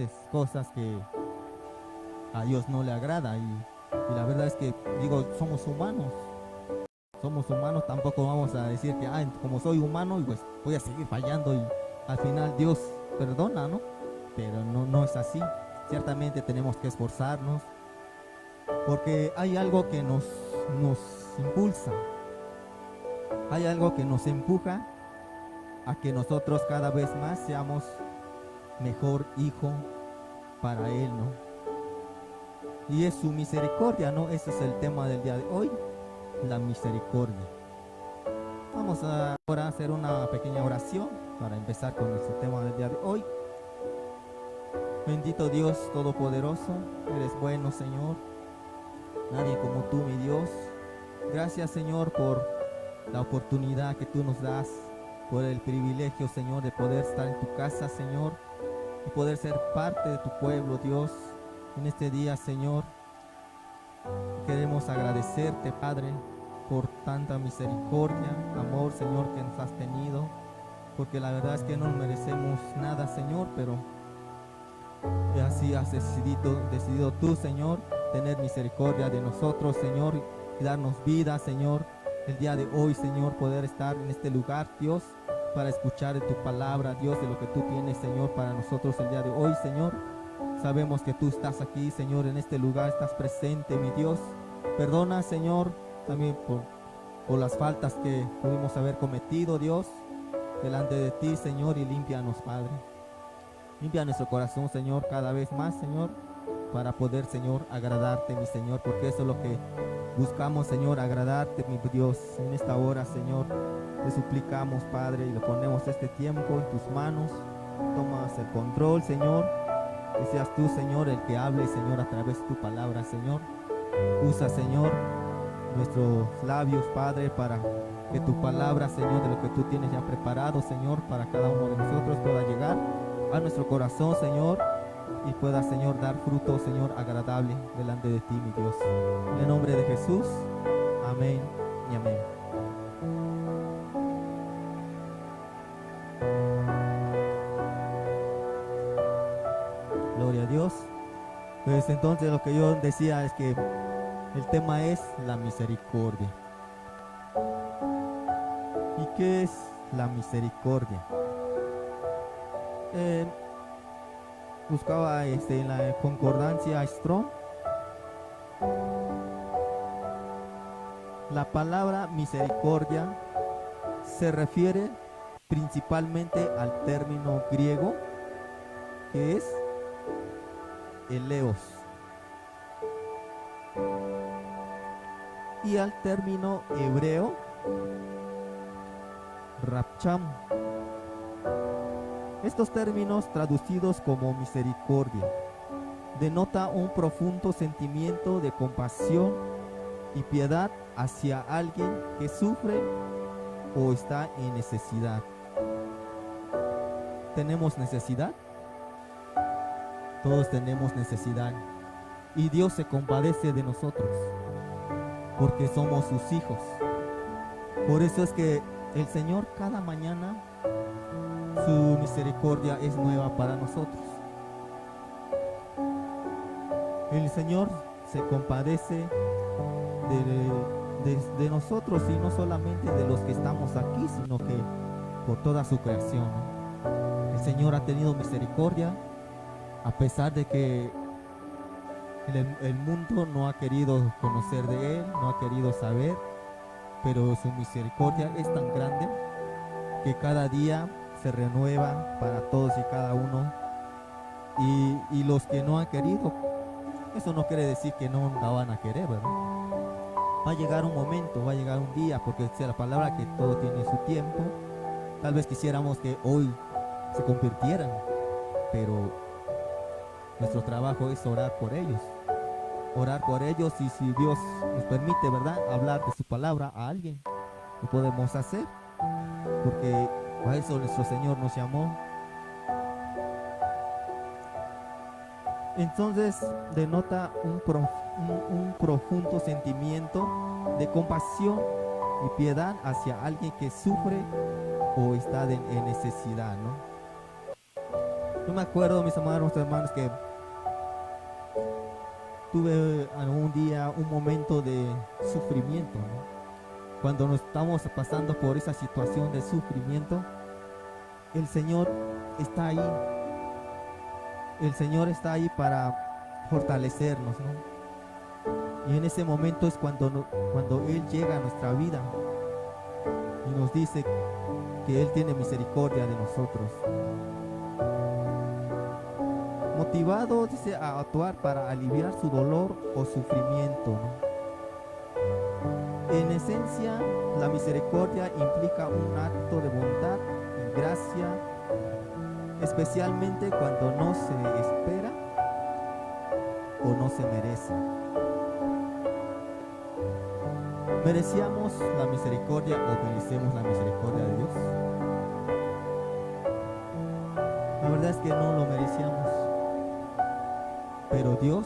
bastantes cosas que a Dios no le agrada y la verdad es que digo, somos humanos, tampoco vamos a decir que, como soy humano, y pues voy a seguir fallando y al final Dios perdona, ¿no? Pero no, no es así. Ciertamente tenemos que esforzarnos porque hay algo que nos impulsa, hay algo que nos empuja a que nosotros cada vez más seamos mejor hijo para Él, ¿no? Y es su misericordia, ¿no? Ese es el tema del día de hoy, la misericordia. Vamos a ahora hacer una pequeña oración para empezar con nuestro tema del día de hoy. Bendito Dios Todopoderoso, eres bueno, Señor. Nadie como tú, mi Dios. Gracias, Señor, por la oportunidad que tú nos das, por el privilegio, Señor, de poder estar en tu casa, Señor, y poder ser parte de tu pueblo, Dios. En este día, Señor, queremos agradecerte, Padre, por tanta misericordia, amor, Señor, que nos has tenido, porque la verdad es que no merecemos nada, Señor, pero así has decidido tú, Señor, tener misericordia de nosotros, Señor, y darnos vida, Señor, el día de hoy, Señor, poder estar en este lugar, Dios, para escuchar de tu palabra, Dios, de lo que tú tienes, Señor, para nosotros el día de hoy, Señor. Sabemos que tú estás aquí, Señor, en este lugar, estás presente, mi Dios. Perdona, Señor, también por las faltas que pudimos haber cometido, Dios, delante de ti, Señor, y límpianos, Padre. Limpia nuestro corazón, Señor, cada vez más, Señor, para poder, Señor, agradarte, mi Señor, porque eso es lo que buscamos, Señor, agradarte, mi Dios. En esta hora, Señor, te suplicamos, Padre, y le ponemos este tiempo en tus manos. Tomas el control, Señor. Que seas tú, Señor, el que hable, Señor, a través de tu palabra, Señor. Usa, Señor, nuestros labios, Padre, para que tu palabra, Señor, de lo que tú tienes ya preparado, Señor, para cada uno de nosotros pueda llegar a nuestro corazón, Señor, y pueda, Señor, dar fruto, Señor, agradable delante de ti, mi Dios. En el nombre de Jesús, amén y amén. Gloria a Dios. Pues entonces lo que yo decía es que el tema es la misericordia. ¿Y qué es la misericordia? Eh, Buscaba en la concordancia Strong. La palabra misericordia se refiere principalmente al término griego que es eleos y al término hebreo rapcham. Estos términos traducidos como misericordia denota un profundo sentimiento de compasión y piedad hacia alguien que sufre o está en necesidad. ¿Tenemos necesidad? Todos tenemos necesidad y Dios se compadece de nosotros porque somos sus hijos. Por eso es que el Señor cada mañana su misericordia es nueva para nosotros. El Señor se compadece de nosotros y no solamente de los que estamos aquí, sino que por toda su creación. El Señor ha tenido misericordia a pesar de que el mundo no ha querido conocer de Él, no ha querido saber, pero su misericordia es tan grande que cada día se renueva para todos y cada uno. Y los que no han querido, eso no quiere decir que no la van a querer, ¿verdad? Va a llegar un momento, va a llegar un día, porque es la palabra que todo tiene su tiempo. Tal vez quisiéramos que hoy se convirtieran, pero nuestro trabajo es orar por ellos. Orar por ellos y si Dios nos permite, ¿verdad?, hablar de su palabra a alguien, lo podemos hacer, porque a eso nuestro Señor nos llamó. Entonces denota un profundo sentimiento de compasión y piedad hacia alguien que sufre o está en necesidad, ¿no? Yo me acuerdo, mis amados hermanos, que tuve algún día un momento de sufrimiento, ¿no? Cuando nos estamos pasando por esa situación de sufrimiento, el Señor está ahí. El Señor está ahí para fortalecernos, ¿no? Y en ese momento es cuando Él llega a nuestra vida y nos dice que Él tiene misericordia de nosotros. Motivado, dice, a actuar para aliviar su dolor o sufrimiento, ¿no? En esencia, la misericordia implica un acto de bondad y gracia, especialmente cuando no se espera o no se merece. ¿Merecíamos la misericordia o merecemos la misericordia de Dios? La verdad es que no lo merecíamos, pero Dios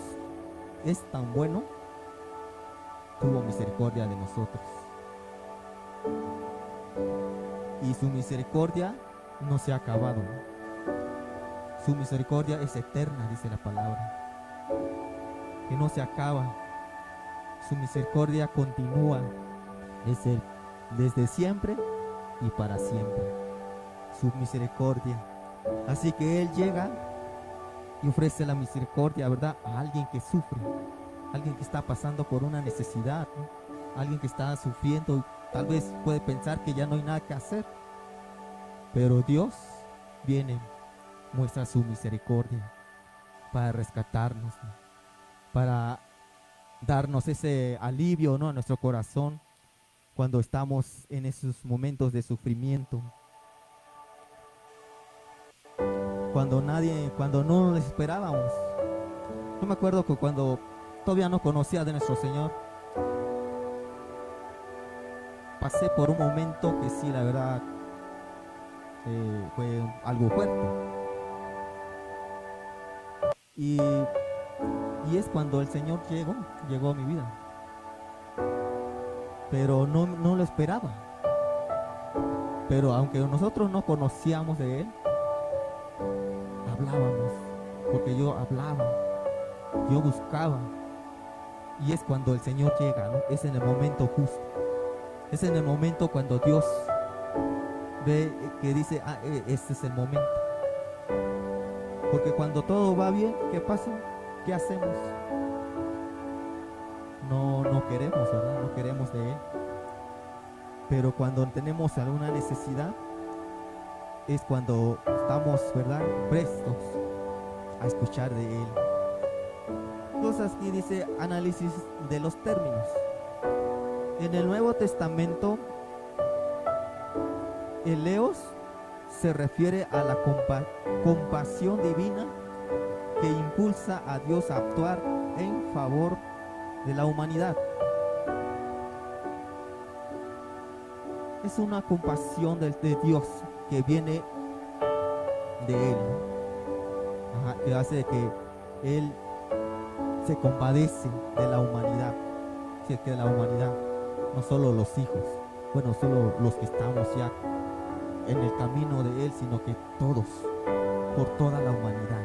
es tan bueno, tuvo misericordia de nosotros. Y su misericordia no se ha acabado. Su misericordia es eterna, dice la palabra, que no se acaba. Su misericordia continúa desde siempre y para siempre. Su misericordia. Así que Él llega y ofrece la misericordia, ¿verdad?, a alguien que sufre, alguien que está pasando por una necesidad, ¿no? Alguien que está sufriendo y tal vez puede pensar que ya no hay nada que hacer. Pero Dios viene, muestra su misericordia para rescatarnos, ¿no?, para darnos ese alivio, ¿no?, a nuestro corazón cuando estamos en esos momentos de sufrimiento. Cuando no lo esperábamos. Yo me acuerdo que cuando todavía no conocía de nuestro Señor, pasé por un momento que sí, la verdad, fue algo fuerte. Y es cuando el Señor llegó a mi vida. Pero no lo esperaba. Pero aunque nosotros no conocíamos de Él, hablábamos, porque yo hablaba, yo buscaba. Y es cuando el Señor llega, ¿no? Es en el momento justo. Es en el momento cuando Dios ve que dice, este es el momento. Porque cuando todo va bien, ¿qué pasa? ¿Qué hacemos? No queremos, ¿verdad? No queremos de Él. Pero cuando tenemos alguna necesidad, es cuando estamos, ¿verdad?, prestos a escuchar de Él. Cosas que dice análisis de los términos. En el Nuevo Testamento, el Leos se refiere a la compasión divina que impulsa a Dios a actuar en favor de la humanidad. Es una compasión de Dios que viene de Él, ¿no? Ajá, que hace que Él se compadece de la humanidad. Sí, que de la humanidad, no solo los hijos, bueno, solo los que estamos ya en el camino de Él, sino que todos, por toda la humanidad.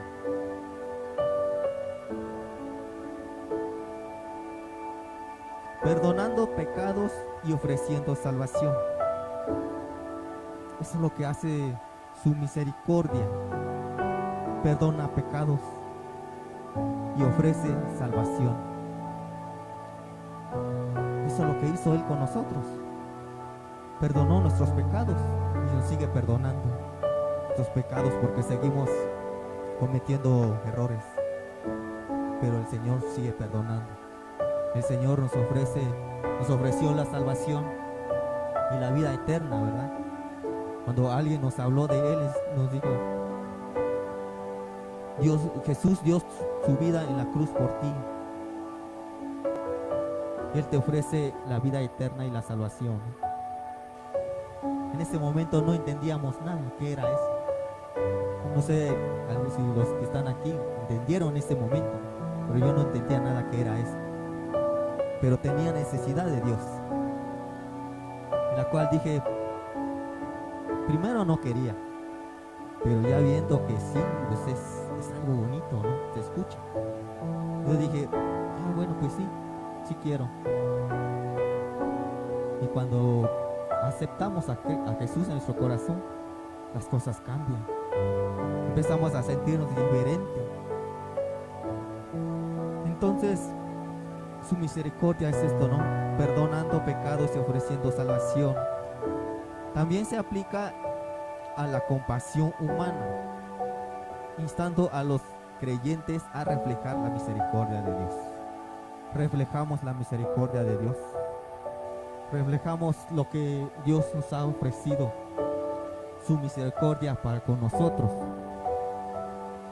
Perdonando pecados y ofreciendo salvación. Eso es lo que hace su misericordia. Perdona pecados y ofrece salvación. Eso es lo que hizo Él con nosotros. Perdonó nuestros pecados y nos sigue perdonando nuestros pecados porque seguimos cometiendo errores. Pero el Señor sigue perdonando. El Señor nos ofreció la salvación y la vida eterna, ¿verdad? Cuando alguien nos habló de Él, nos dijo, Jesús dio su vida en la cruz por ti. Él te ofrece la vida eterna y la salvación. En ese momento no entendíamos nada, ¿qué era eso? No sé si los que están aquí entendieron ese momento, pero yo no entendía nada qué era eso. Pero tenía necesidad de Dios, en la cual dije, primero no quería, pero ya viendo que sí, pues es algo bonito, ¿no? Se escucha. Yo dije, bueno, pues sí, sí quiero. Y cuando aceptamos a Jesús en nuestro corazón, las cosas cambian. Empezamos a sentirnos diferentes. Entonces, su misericordia es esto, ¿no? Perdonando pecados y ofreciendo salvación. También se aplica a la compasión humana, instando a los creyentes a reflejar la misericordia de Dios. Reflejamos la misericordia de Dios. Reflejamos lo que Dios nos ha ofrecido, su misericordia para con nosotros.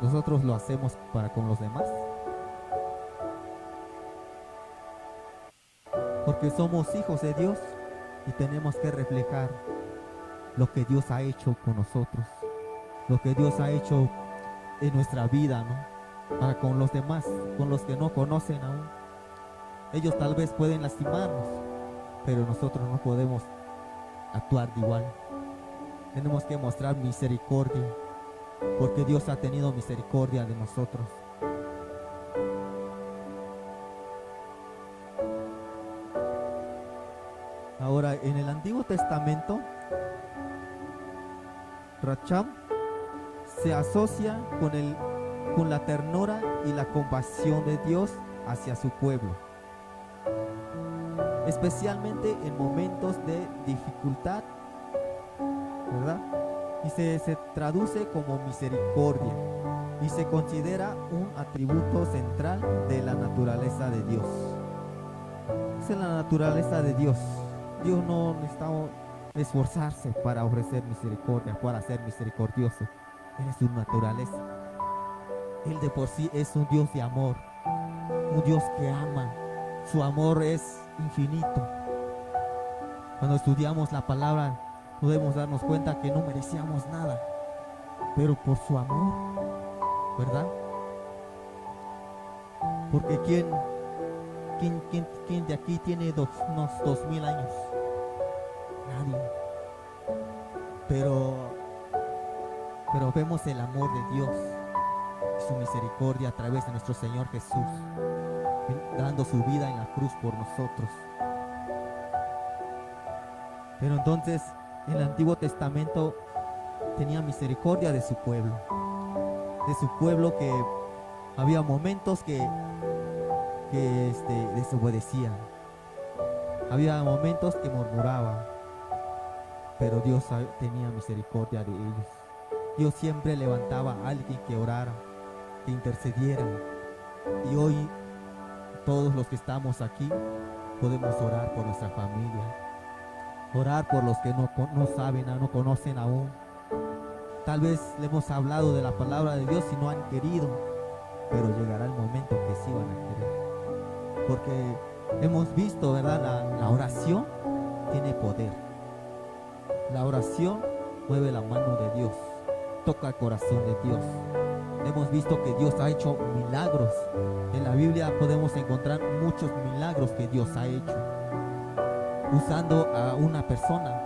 Nosotros lo hacemos para con los demás, porque somos hijos de Dios y tenemos que reflejar lo que Dios ha hecho con nosotros, lo que Dios ha hecho en nuestra vida, ¿no? Para con los demás, con los que no conocen aún. Ellos tal vez pueden lastimarnos, pero nosotros no podemos actuar de igual. Tenemos que mostrar misericordia, porque Dios ha tenido misericordia de nosotros. Ahora, en el Antiguo Testamento, Racham se asocia con la ternura y la compasión de Dios hacia su pueblo, especialmente en momentos de dificultad, ¿verdad? Y se traduce como misericordia y se considera un atributo central de la naturaleza de Dios. Es en la naturaleza de Dios. Dios no necesita esforzarse para ofrecer misericordia, para ser misericordioso. Él es su naturaleza. Él de por sí es un Dios de amor, un Dios que ama. Su amor es infinito. Cuando estudiamos la palabra podemos darnos cuenta que no merecíamos nada, pero por su amor, ¿verdad? Porque ¿quién de aquí tiene unos 2000 años? Nadie. Pero vemos el amor de Dios y su misericordia a través de nuestro Señor Jesús, dando su vida en la cruz por nosotros. Pero entonces en el Antiguo Testamento tenía misericordia de su pueblo, que había momentos que desobedecían, había momentos que murmuraban, pero Dios tenía misericordia de ellos. Dios siempre levantaba a alguien que orara, que intercediera. Y hoy todos los que estamos aquí podemos orar por nuestra familia, orar por los que no saben, no conocen aún. Tal vez le hemos hablado de la palabra de Dios y no han querido, pero llegará el momento que sí van a querer. Porque hemos visto, ¿verdad? La oración tiene poder. La oración mueve la mano de Dios, toca el corazón de Dios. Hemos visto que Dios ha hecho milagros. En la Biblia podemos encontrar muchos milagros que Dios ha hecho, usando a una persona,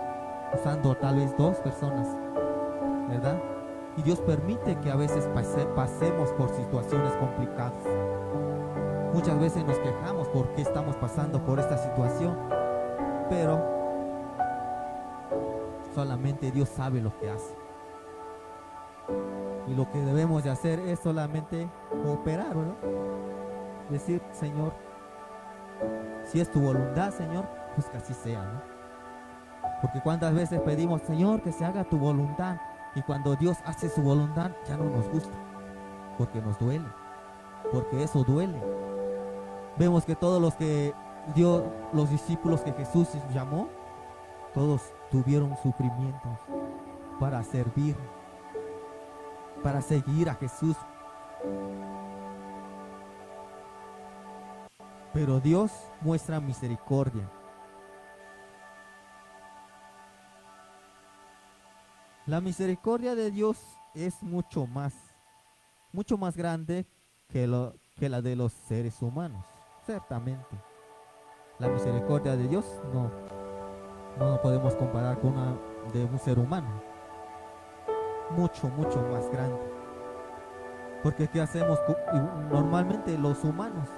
usando tal vez dos personas, ¿verdad? Y Dios permite que a veces pasemos por situaciones complicadas. Muchas veces nos quejamos por qué estamos pasando por esta situación, pero solamente Dios sabe lo que hace. Y lo que debemos de hacer es solamente cooperar, ¿verdad? Decir, Señor, si es tu voluntad, Señor, pues que así sea, ¿no? Porque cuántas veces pedimos, Señor, que se haga tu voluntad, y cuando Dios hace su voluntad ya no nos gusta, porque nos duele, porque eso duele. Vemos que todos los discípulos que Jesús llamó, todos tuvieron sufrimientos para servir, para seguir a Jesús. Pero Dios muestra misericordia. La misericordia de Dios es mucho más grande que la de los seres humanos, ciertamente. La misericordia de Dios no podemos comparar con una de un ser humano. mucho, mucho más grande. Porque ¿qué hacemos? Normalmente los humanos,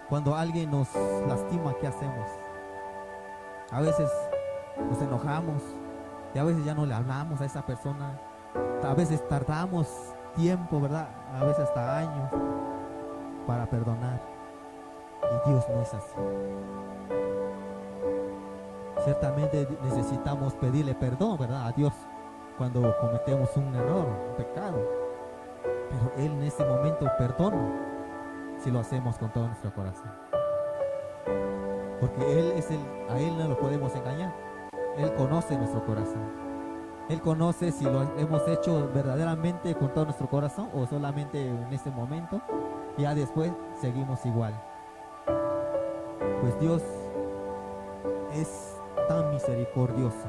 cuando alguien nos lastima, ¿qué hacemos? A veces nos enojamos y a veces ya no le hablamos a esa persona. A veces tardamos tiempo, ¿verdad? A veces hasta años para perdonar. Y Dios no es así. Ciertamente necesitamos pedirle perdón, ¿verdad? A Dios cuando cometemos un error, un pecado. Pero Él en ese momento perdona si lo hacemos con todo nuestro corazón. Porque Él es a Él no lo podemos engañar. Él conoce nuestro corazón. Él conoce si lo hemos hecho verdaderamente con todo nuestro corazón o solamente en ese momento. Y ya después seguimos igual. Pues Dios es tan misericordioso.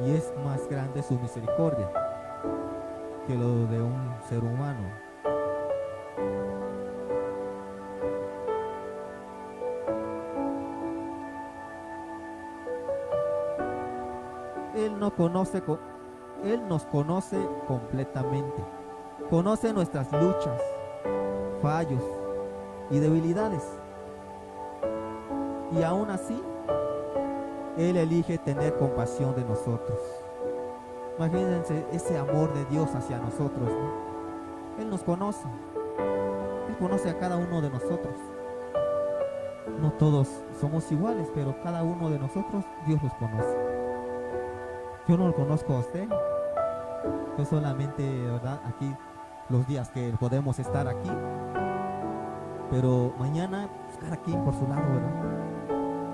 Y es más grande su misericordia que lo de un ser humano. Él nos conoce completamente. Conoce nuestras luchas, fallos y debilidades. Y aún así, Él elige tener compasión de nosotros. Imagínense ese amor de Dios hacia nosotros, ¿no? Él nos conoce. Él conoce a cada uno de nosotros. No todos somos iguales, pero cada uno de nosotros Dios los conoce. Yo no lo conozco a usted. Yo solamente, ¿verdad? Aquí, los días que podemos estar aquí. Pero mañana, pues, cada quien por su lado, ¿verdad?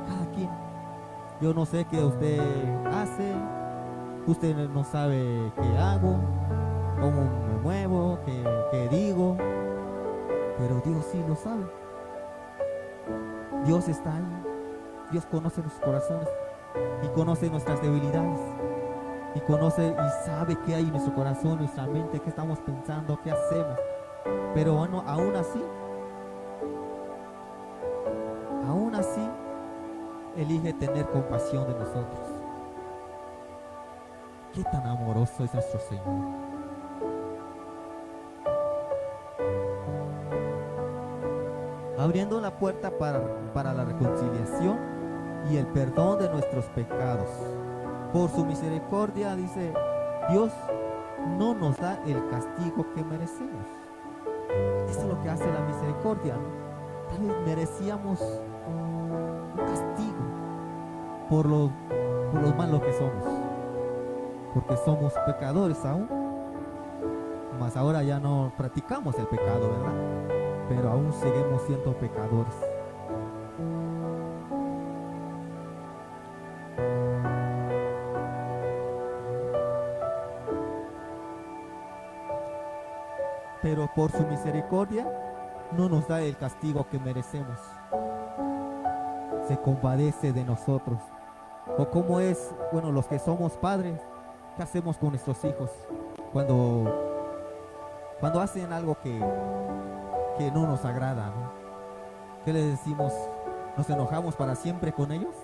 Cada quien. Yo no sé qué usted hace. Usted no sabe qué hago, cómo me muevo, qué digo. Pero Dios sí lo sabe. Dios está ahí. Dios conoce nuestros corazones y conoce nuestras debilidades. Y conoce y sabe qué hay en nuestro corazón, nuestra mente, qué estamos pensando, qué hacemos. Pero bueno, aún así, elige tener compasión de nosotros. Qué tan amoroso es nuestro Señor. Abriendo la puerta para la reconciliación y el perdón de nuestros pecados. Por su misericordia, dice, Dios no nos da el castigo que merecemos. Eso es lo que hace la misericordia, ¿no? Tal vez merecíamos un castigo por lo malos que somos, porque somos pecadores aún. Mas ahora ya no practicamos el pecado, ¿verdad? Pero aún seguimos siendo pecadores. Pero por su misericordia no nos da el castigo que merecemos. Se compadece de nosotros. O como es, bueno, los que somos padres, ¿qué hacemos con nuestros hijos cuando hacen algo que no nos agrada, ¿no? ¿Qué les decimos? ¿Nos enojamos para siempre con ellos?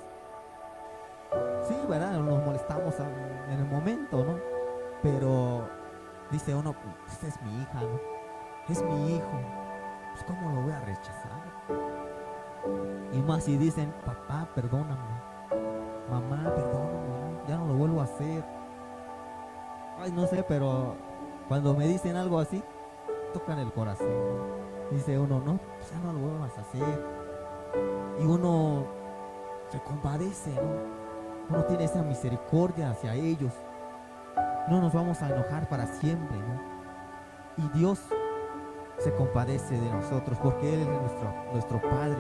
Sí, ¿verdad? Nos molestamos en el momento, ¿no? Pero dice uno, esta es mi hija, ¿no? Es mi hijo. Pues ¿cómo lo voy a rechazar? Y más si dicen, papá, perdóname. Mamá, perdóname. Ya no lo vuelvo a hacer. Ay, no sé, pero cuando me dicen algo así, tocan el corazón, ¿no? Dice uno, no, pues ya no lo vuelvas a hacer. Y uno se compadece, ¿no? Uno tiene esa misericordia hacia ellos. No nos vamos a enojar para siempre, ¿no? Y Dios se compadece de nosotros porque Él es nuestro Padre.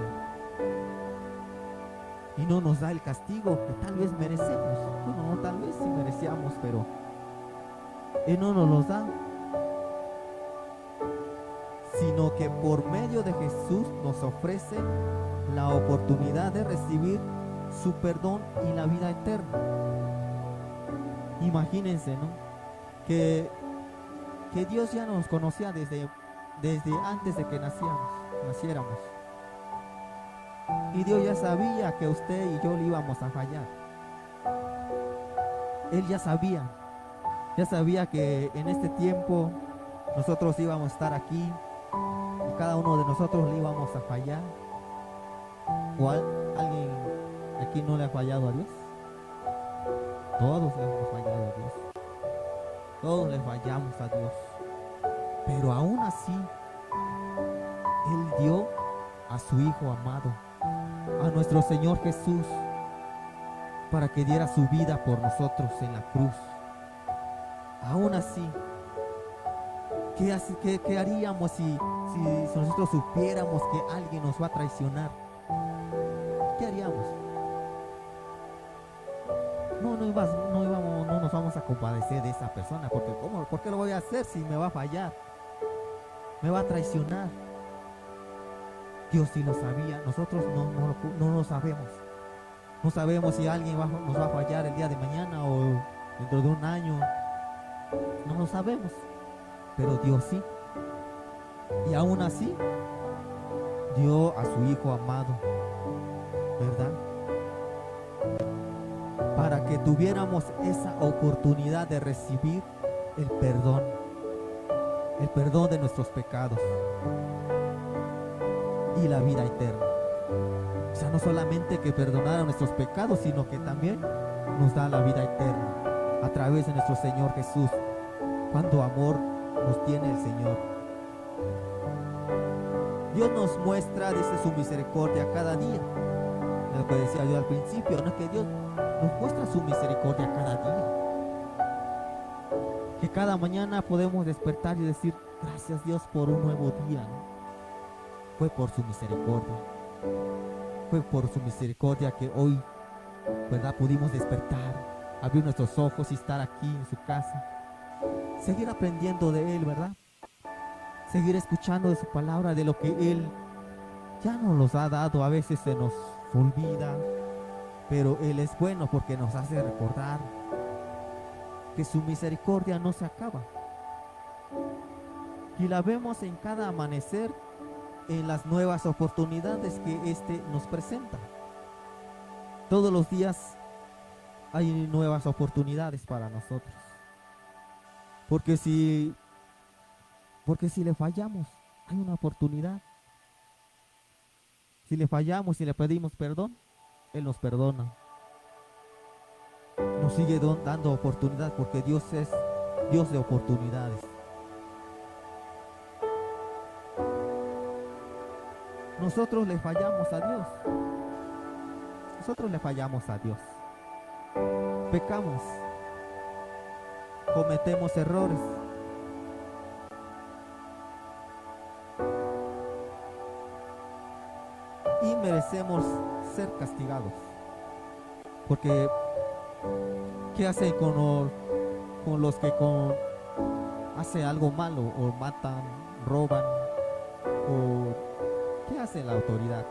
Y no nos da el castigo que tal vez merecemos. Bueno, no tal vez sí merecíamos, pero Él no nos los da. Sino que por medio de Jesús nos ofrece la oportunidad de recibir su perdón y la vida eterna. Imagínense, ¿no? Que Dios ya nos conocía desde antes de que naciéramos. Y Dios ya sabía que usted y yo le íbamos a fallar. Él ya sabía que en este tiempo nosotros íbamos a estar aquí y cada uno de nosotros le íbamos a fallar. ¿O alguien aquí no le ha fallado a Dios? Todos le hemos fallado a Dios. Todos le fallamos a Dios. Pero aún así, Él dio a su Hijo amado, a nuestro Señor Jesús, para que diera su vida por nosotros en la cruz. Aún así, ¿qué haríamos si nosotros supiéramos que alguien nos va a traicionar? ¿Qué haríamos? No nos vamos a compadecer de esa persona, porque ¿por qué lo voy a hacer si me va a fallar? Me va a traicionar. Dios sí lo sabía, nosotros no lo sabemos. No sabemos si alguien nos va a fallar el día de mañana o dentro de un año. No lo sabemos, pero Dios sí. Y aún así, dio a su Hijo amado, ¿verdad? Para que tuviéramos esa oportunidad de recibir el perdón de nuestros pecados y la vida eterna. O sea, no solamente que perdonara nuestros pecados, sino que también nos da la vida eterna a través de nuestro Señor Jesús. Cuánto amor nos tiene el Señor. Dios nos muestra desde su misericordia cada día. Lo que decía yo al principio, no es que Dios nos muestra su misericordia cada día. Que cada mañana podemos despertar y decir, gracias Dios por un nuevo día, ¿no? Fue por su misericordia. Fue por su misericordia que hoy, ¿verdad?, pudimos despertar, abrir nuestros ojos y estar aquí en su casa. Seguir aprendiendo de Él, ¿verdad? Seguir escuchando de su palabra, de lo que Él ya nos los ha dado. A veces se nos olvida, pero Él es bueno porque nos hace recordar que su misericordia no se acaba. Y la vemos en cada amanecer, en las nuevas oportunidades que este nos presenta. Todos los días hay nuevas oportunidades para nosotros. Porque si le fallamos, hay una oportunidad. Si le fallamos y le pedimos perdón, Él nos perdona. Nos sigue dando oportunidad, porque Dios es Dios de oportunidades. Nosotros le fallamos a Dios. Nosotros le fallamos a Dios. Pecamos. Cometemos errores. Y merecemos ser castigados. Porque ¿qué hacen con los que hacen algo malo, o matan, roban, o qué hace la autoridad?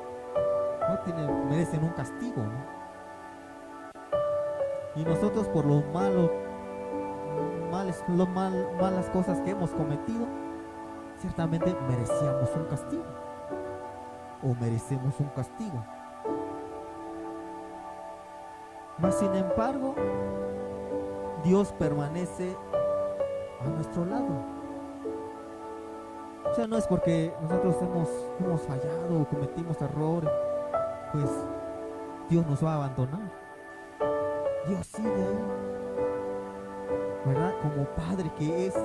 Merecen un castigo, ¿no? Y nosotros por lo malas cosas que hemos cometido, ciertamente merecíamos un castigo, o merecemos un castigo. Mas sin embargo, Dios permanece a nuestro lado. O sea, no es porque nosotros hemos fallado o cometimos errores, pues Dios nos va a abandonar. Dios sigue ahí, ¿verdad? Como Padre que es,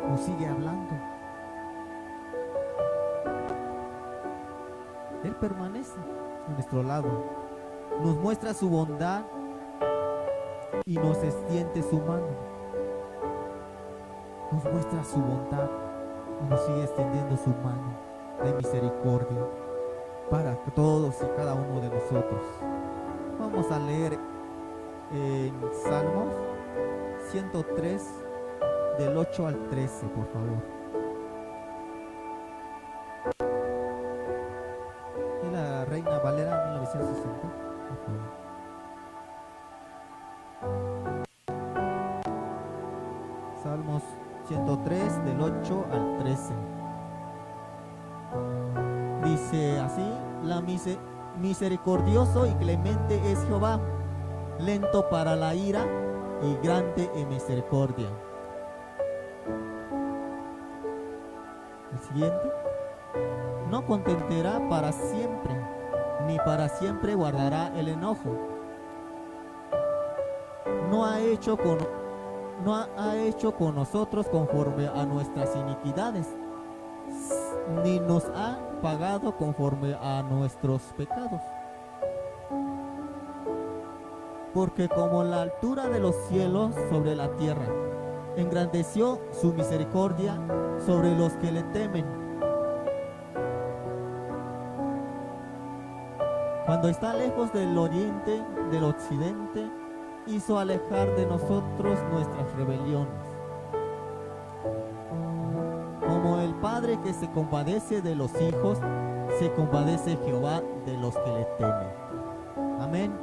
nos sigue hablando. Él permanece a nuestro lado, nos muestra su bondad y nos extiende su mano. Nos muestra su bondad y nos sigue extendiendo su mano de misericordia para todos y cada uno de nosotros. Vamos a leer en Salmos 103 del 8 al 13, por favor. Y la Reina Valera 1960, por favor. Salmos 103 del 8 al 13. Dice así: misericordioso y clemente es Jehová, lento para la ira y grande en misericordia. El siguiente. No contentará para siempre, ni para siempre guardará el enojo. No ha hecho con nosotros conforme a nuestras iniquidades, ni nos ha pagado conforme a nuestros pecados. Porque como la altura de los cielos sobre la tierra, engrandeció su misericordia sobre los que le temen. Cuando está lejos del oriente, del occidente, hizo alejar de nosotros nuestras rebeliones. Como el Padre que se compadece de los hijos, se compadece Jehová de los que le temen. Amén.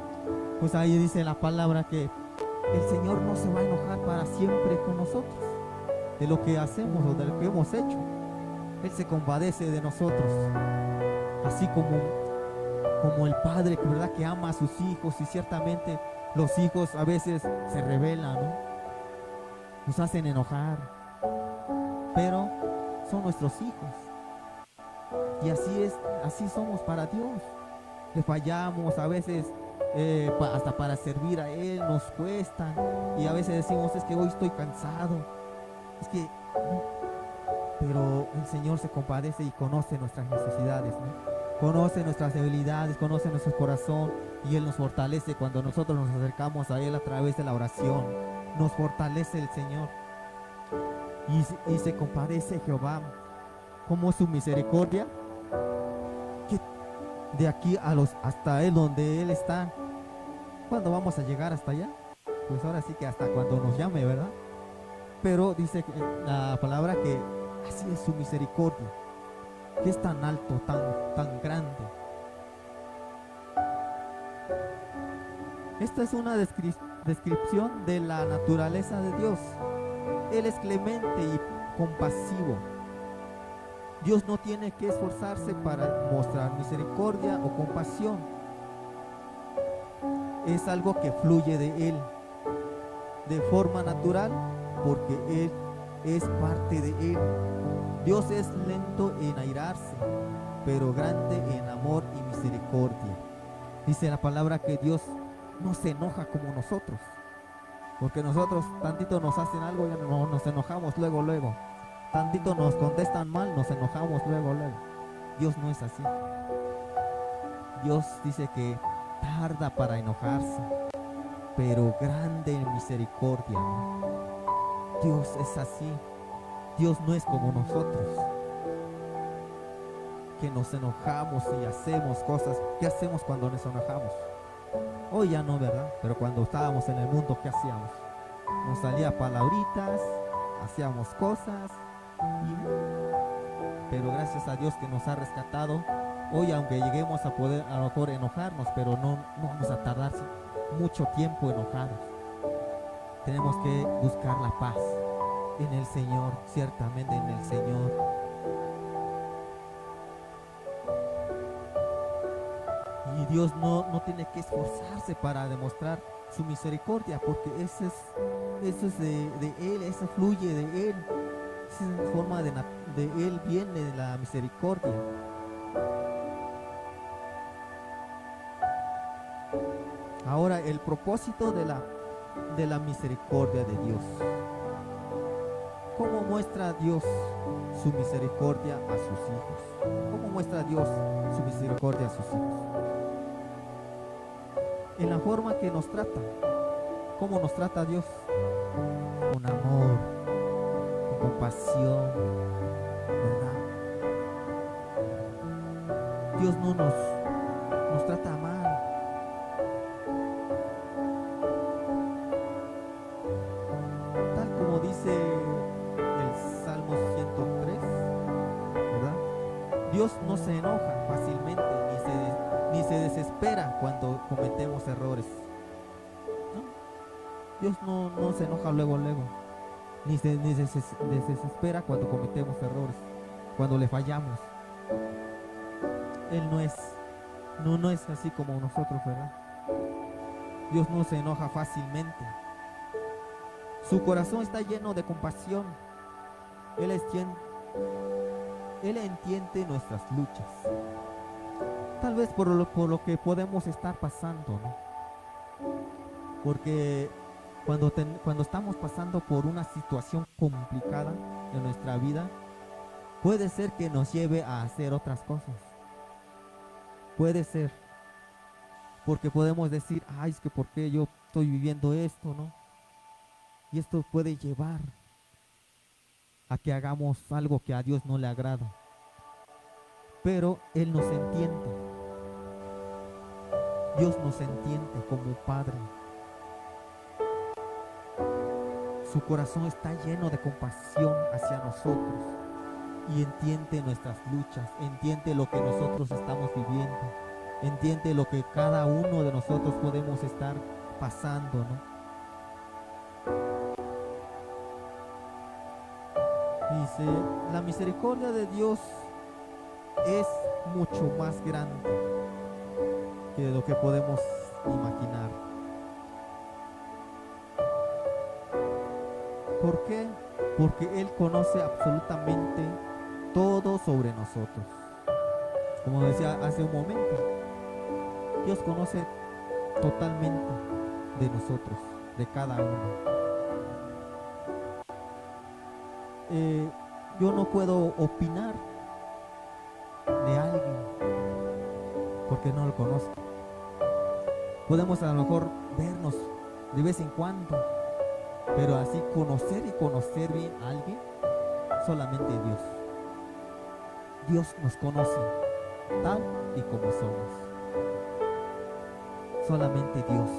Pues ahí dice la palabra que el Señor no se va a enojar para siempre con nosotros, de lo que hacemos o de lo que hemos hecho. Él se compadece de nosotros, así como el Padre, ¿verdad?, que ama a sus hijos, y ciertamente los hijos a veces se rebelan, ¿no? Nos hacen enojar, pero son nuestros hijos. Y así es, así somos para Dios. Le fallamos a veces, hasta para servir a Él nos cuesta, y a veces decimos, es que hoy estoy cansado, es que no. Pero el Señor se compadece y conoce nuestras necesidades, ¿no? Conoce nuestras debilidades, conoce nuestro corazón, y Él nos fortalece cuando nosotros nos acercamos a Él a través de la oración. Nos fortalece el Señor, y se compadece Jehová. Como su misericordia, que de aquí hasta Él, donde Él está. ¿Cuándo vamos a llegar hasta allá? Pues ahora sí que hasta cuando nos llame, ¿verdad? Pero dice la palabra que así es su misericordia, que es tan alto, tan grande. Esta es una descripción de la naturaleza de Dios. Él es clemente y compasivo. Dios no tiene que esforzarse para mostrar misericordia o compasión. Es algo que fluye de Él de forma natural, porque Él es parte de Él. Dios es lento en airarse, pero grande en amor y misericordia. Dice la palabra que Dios no se enoja como nosotros, porque nosotros tantito nos hacen algo, ya no nos enojamos luego. Tantito nos contestan mal, nos enojamos luego. Dios no es así. Dios dice que tarda para enojarse, pero grande en misericordia. Dios es así. Dios no es como nosotros, que nos enojamos y hacemos cosas. ¿Qué hacemos cuando nos enojamos? Hoy ya no, ¿verdad? Pero cuando estábamos en el mundo, ¿qué hacíamos? Nos salía palabritas, hacíamos cosas, pero gracias a Dios que nos ha rescatado. Hoy, aunque lleguemos a poder a lo mejor enojarnos, pero no vamos a tardar mucho tiempo enojados. Tenemos que buscar la paz en el Señor, ciertamente en el Señor. Y Dios no tiene que esforzarse para demostrar su misericordia, porque eso es de Él, eso fluye de Él. Esa es forma de Él, viene de la misericordia. Ahora, el propósito de la misericordia de Dios. ¿Cómo muestra Dios su misericordia a sus hijos? ¿Cómo muestra Dios su misericordia a sus hijos? En la forma que nos trata. ¿Cómo nos trata Dios? Con amor, con compasión, ¿verdad? Dios no nos trata mal. Tal como dice el Salmo 103, ¿verdad? Dios no se enoja fácilmente, ni se desespera cuando cometemos errores, ¿no? Dios no se enoja luego, ni se desespera cuando cometemos errores, cuando le fallamos. Él no es así como nosotros, ¿verdad? Dios no se enoja fácilmente. Su corazón está lleno de compasión. Él entiende nuestras luchas. Tal vez por lo que podemos estar pasando, ¿no? Porque cuando estamos pasando por una situación complicada en nuestra vida, puede ser que nos lleve a hacer otras cosas. Puede ser. Porque podemos decir, ay, es que ¿por qué yo estoy viviendo esto, no? Y esto puede llevar a que hagamos algo que a Dios no le agrada. Pero Él nos entiende. Dios nos entiende como Padre. Su corazón está lleno de compasión hacia nosotros y entiende nuestras luchas, entiende lo que nosotros estamos viviendo, entiende lo que cada uno de nosotros podemos estar pasando, ¿no? Dice, la misericordia de Dios es mucho más grande que lo que podemos imaginar. ¿Por qué? Porque Él conoce absolutamente todo sobre nosotros. Como decía hace un momento, Dios conoce totalmente de nosotros, de cada uno. Yo no puedo opinar de alguien porque no lo conozco. Podemos a lo mejor vernos de vez en cuando, pero así conocer bien a alguien, solamente Dios. Dios nos conoce tal y como somos. Solamente Dios.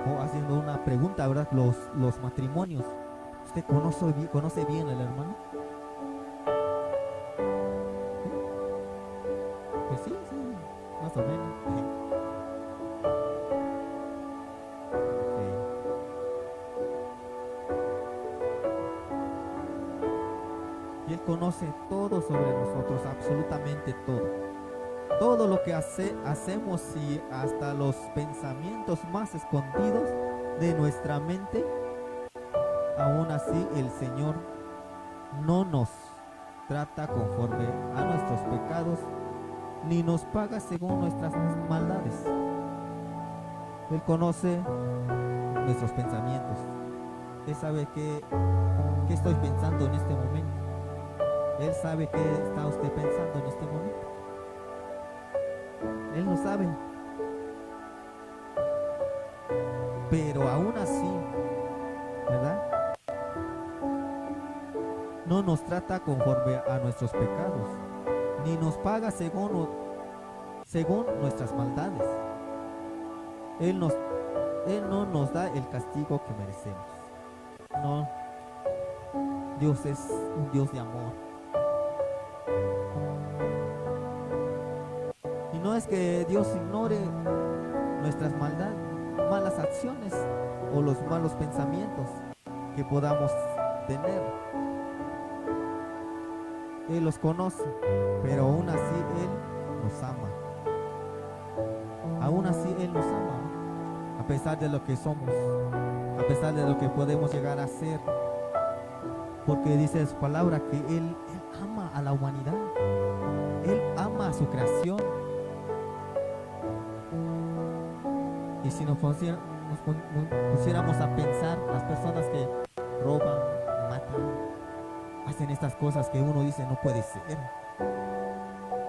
O haciendo una pregunta, ¿verdad? Los matrimonios. ¿Usted conoce bien al hermano? ¿Sí? Pues sí, más o menos. Y Él conoce todo sobre nosotros, absolutamente todo. Todo lo que hacemos y hasta los pensamientos más escondidos de nuestra mente, aún así el Señor no nos trata conforme a nuestros pecados, ni nos paga según nuestras maldades. Él conoce nuestros pensamientos. Él sabe qué estoy pensando en este momento. Él sabe qué está usted pensando en este momento. Él lo sabe. Pero aún así, ¿verdad? No nos trata conforme a nuestros pecados, ni nos paga según nuestras maldades. Él no nos da el castigo que merecemos. No, Dios es un Dios de amor. Y no es que Dios ignore nuestras malas acciones o los malos pensamientos que podamos tener. Él los conoce, pero aún así Él nos ama. Aún así Él nos ama, a pesar de lo que somos, a pesar de lo que podemos llegar a ser. Porque dice su palabra que Él ama a la humanidad. Él ama a su creación. Y si nos pusiéramos a pensar, las personas que roban, matan, hacen estas cosas que uno dice no puede ser,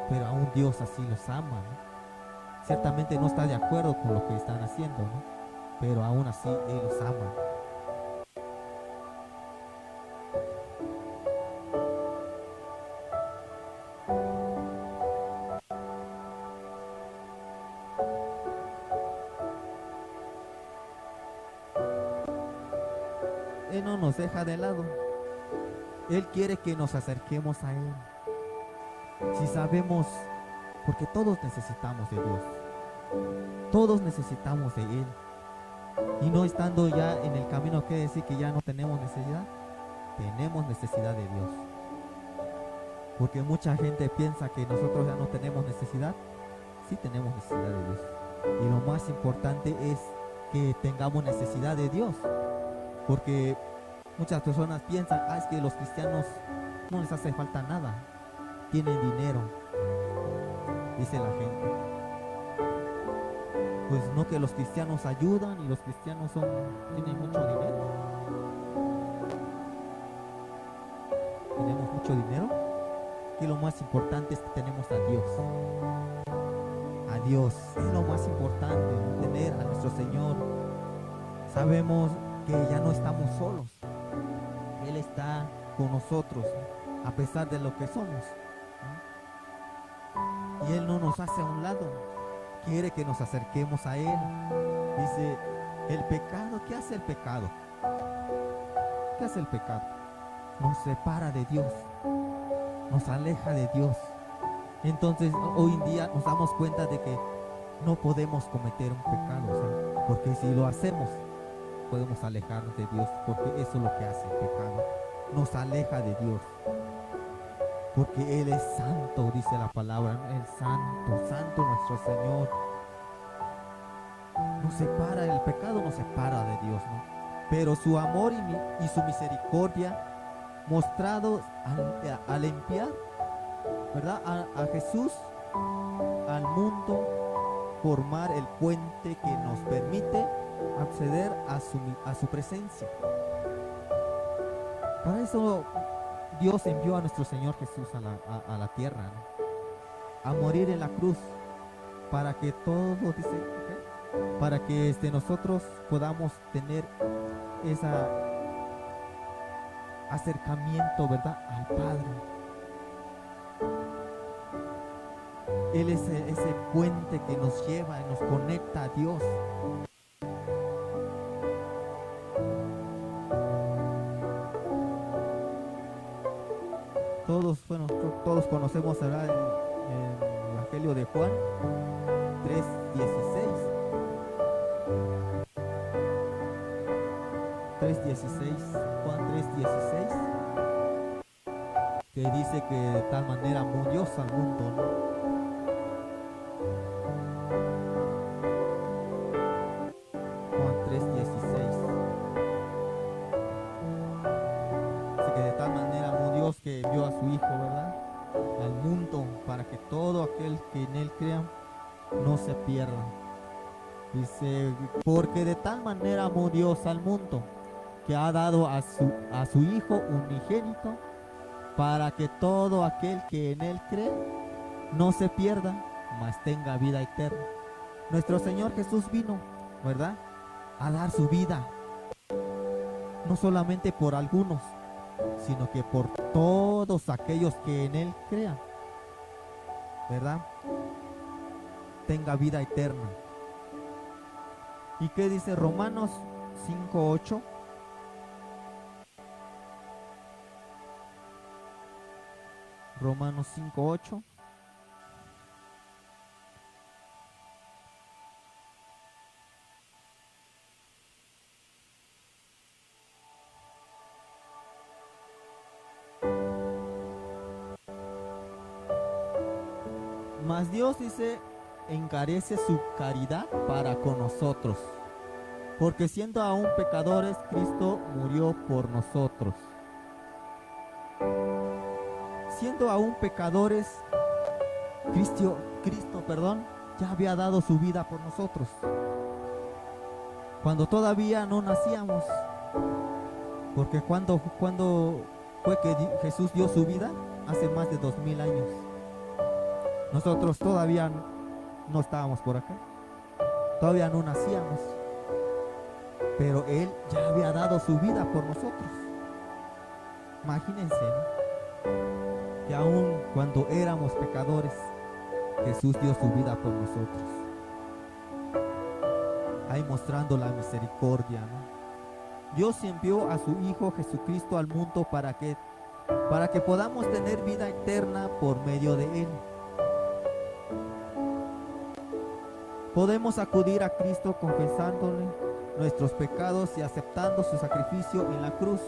pero aún Dios así los ama, ¿no? Ciertamente no está de acuerdo con lo que están haciendo, ¿no? Pero aún así Él los ama. Él no nos deja de lado. Él quiere que nos acerquemos a Él. Si sabemos, porque todos necesitamos de Dios. Todos necesitamos de Él. Y no estando ya en el camino, quiere decir que ya no tenemos necesidad. Tenemos necesidad de Dios. Porque mucha gente piensa que nosotros ya no tenemos necesidad. Sí tenemos necesidad de Dios. Y lo más importante es que tengamos necesidad de Dios, porque muchas personas piensan, es que los cristianos no les hace falta nada, tienen dinero, dice la gente. Pues no, que los cristianos ayudan y los cristianos tienen mucho dinero. Tenemos mucho dinero, que lo más importante es que tenemos a Dios. A Dios es lo más importante, ¿no? Tener a nuestro Señor. Sabemos que ya no estamos solos. Él está con nosotros, ¿no? A pesar de lo que somos, ¿no? Y Él no nos hace a un lado. Quiere que nos acerquemos a Él. Dice, el pecado, ¿qué hace el pecado? ¿Qué hace el pecado? Nos separa de Dios, nos aleja de Dios. Entonces hoy en día nos damos cuenta de que no podemos cometer un pecado, ¿sabes? Porque si lo hacemos, podemos alejarnos de Dios, porque eso es lo que hace el pecado, nos aleja de Dios. Porque Él es santo, dice la palabra, ¿no? El santo, santo nuestro Señor. Nos separa, el pecado nos separa de Dios, ¿no? Pero su amor y su misericordia mostrados al enviar, ¿verdad? A Jesús al mundo, formar el puente que nos permite acceder a su presencia. Para eso Dios envió a nuestro Señor Jesús a la tierra, ¿no? A morir en la cruz, para que todos, dice, ¿okay? Para que nosotros podamos tener ese acercamiento, ¿verdad?, al Padre. Él es ese puente que nos lleva y nos conecta a Dios. Todos conocemos, ¿verdad?, el Evangelio de Juan 3:16. 3:16, Juan 3:16, que dice que de tal manera amó Dios al mundo, ¿no? Juan 3:16. Dice que de tal manera amó Dios que envió a su Hijo, ¿verdad?, al mundo, para que todo aquel que en Él crea no se pierda. Dice, porque de tal manera amó Dios al mundo, que ha dado a su Hijo unigénito, para que todo aquel que en Él cree no se pierda, mas tenga vida eterna. Nuestro Señor Jesús vino, ¿verdad?, a dar su vida, no solamente por algunos, sino que por todos aquellos que en Él crean, ¿verdad?, tenga vida eterna. ¿Y qué dice Romanos 5:8? Romanos 5:8. Mas Dios, dice, encarece su caridad para con nosotros, porque siendo aún pecadores, Cristo murió por nosotros. Siendo aún pecadores, Cristo, ya había dado su vida por nosotros. Cuando todavía no nacíamos, porque cuando fue que Jesús dio su vida, hace más de 2000 años. Nosotros todavía no estábamos por acá, todavía no nacíamos, pero Él ya había dado su vida por nosotros. Imagínense, ¿no?, que aún cuando éramos pecadores, Jesús dio su vida por nosotros, ahí mostrando la misericordia, ¿no? Dios envió a su Hijo Jesucristo al mundo para que podamos tener vida eterna por medio de Él. Podemos acudir a Cristo confesándole nuestros pecados y aceptando su sacrificio en la cruz.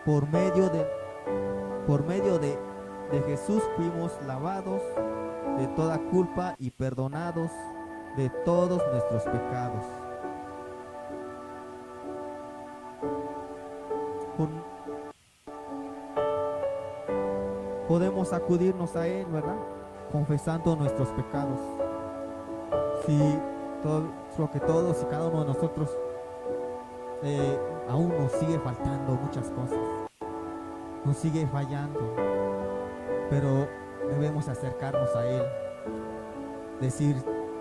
Por medio de Jesús fuimos lavados de toda culpa y perdonados de todos nuestros pecados. Podemos acudirnos a Él, ¿verdad? Confesando nuestros pecados. Si lo que todos y cada uno de nosotros aún nos sigue faltando muchas cosas, nos sigue fallando, pero debemos acercarnos a Él, decir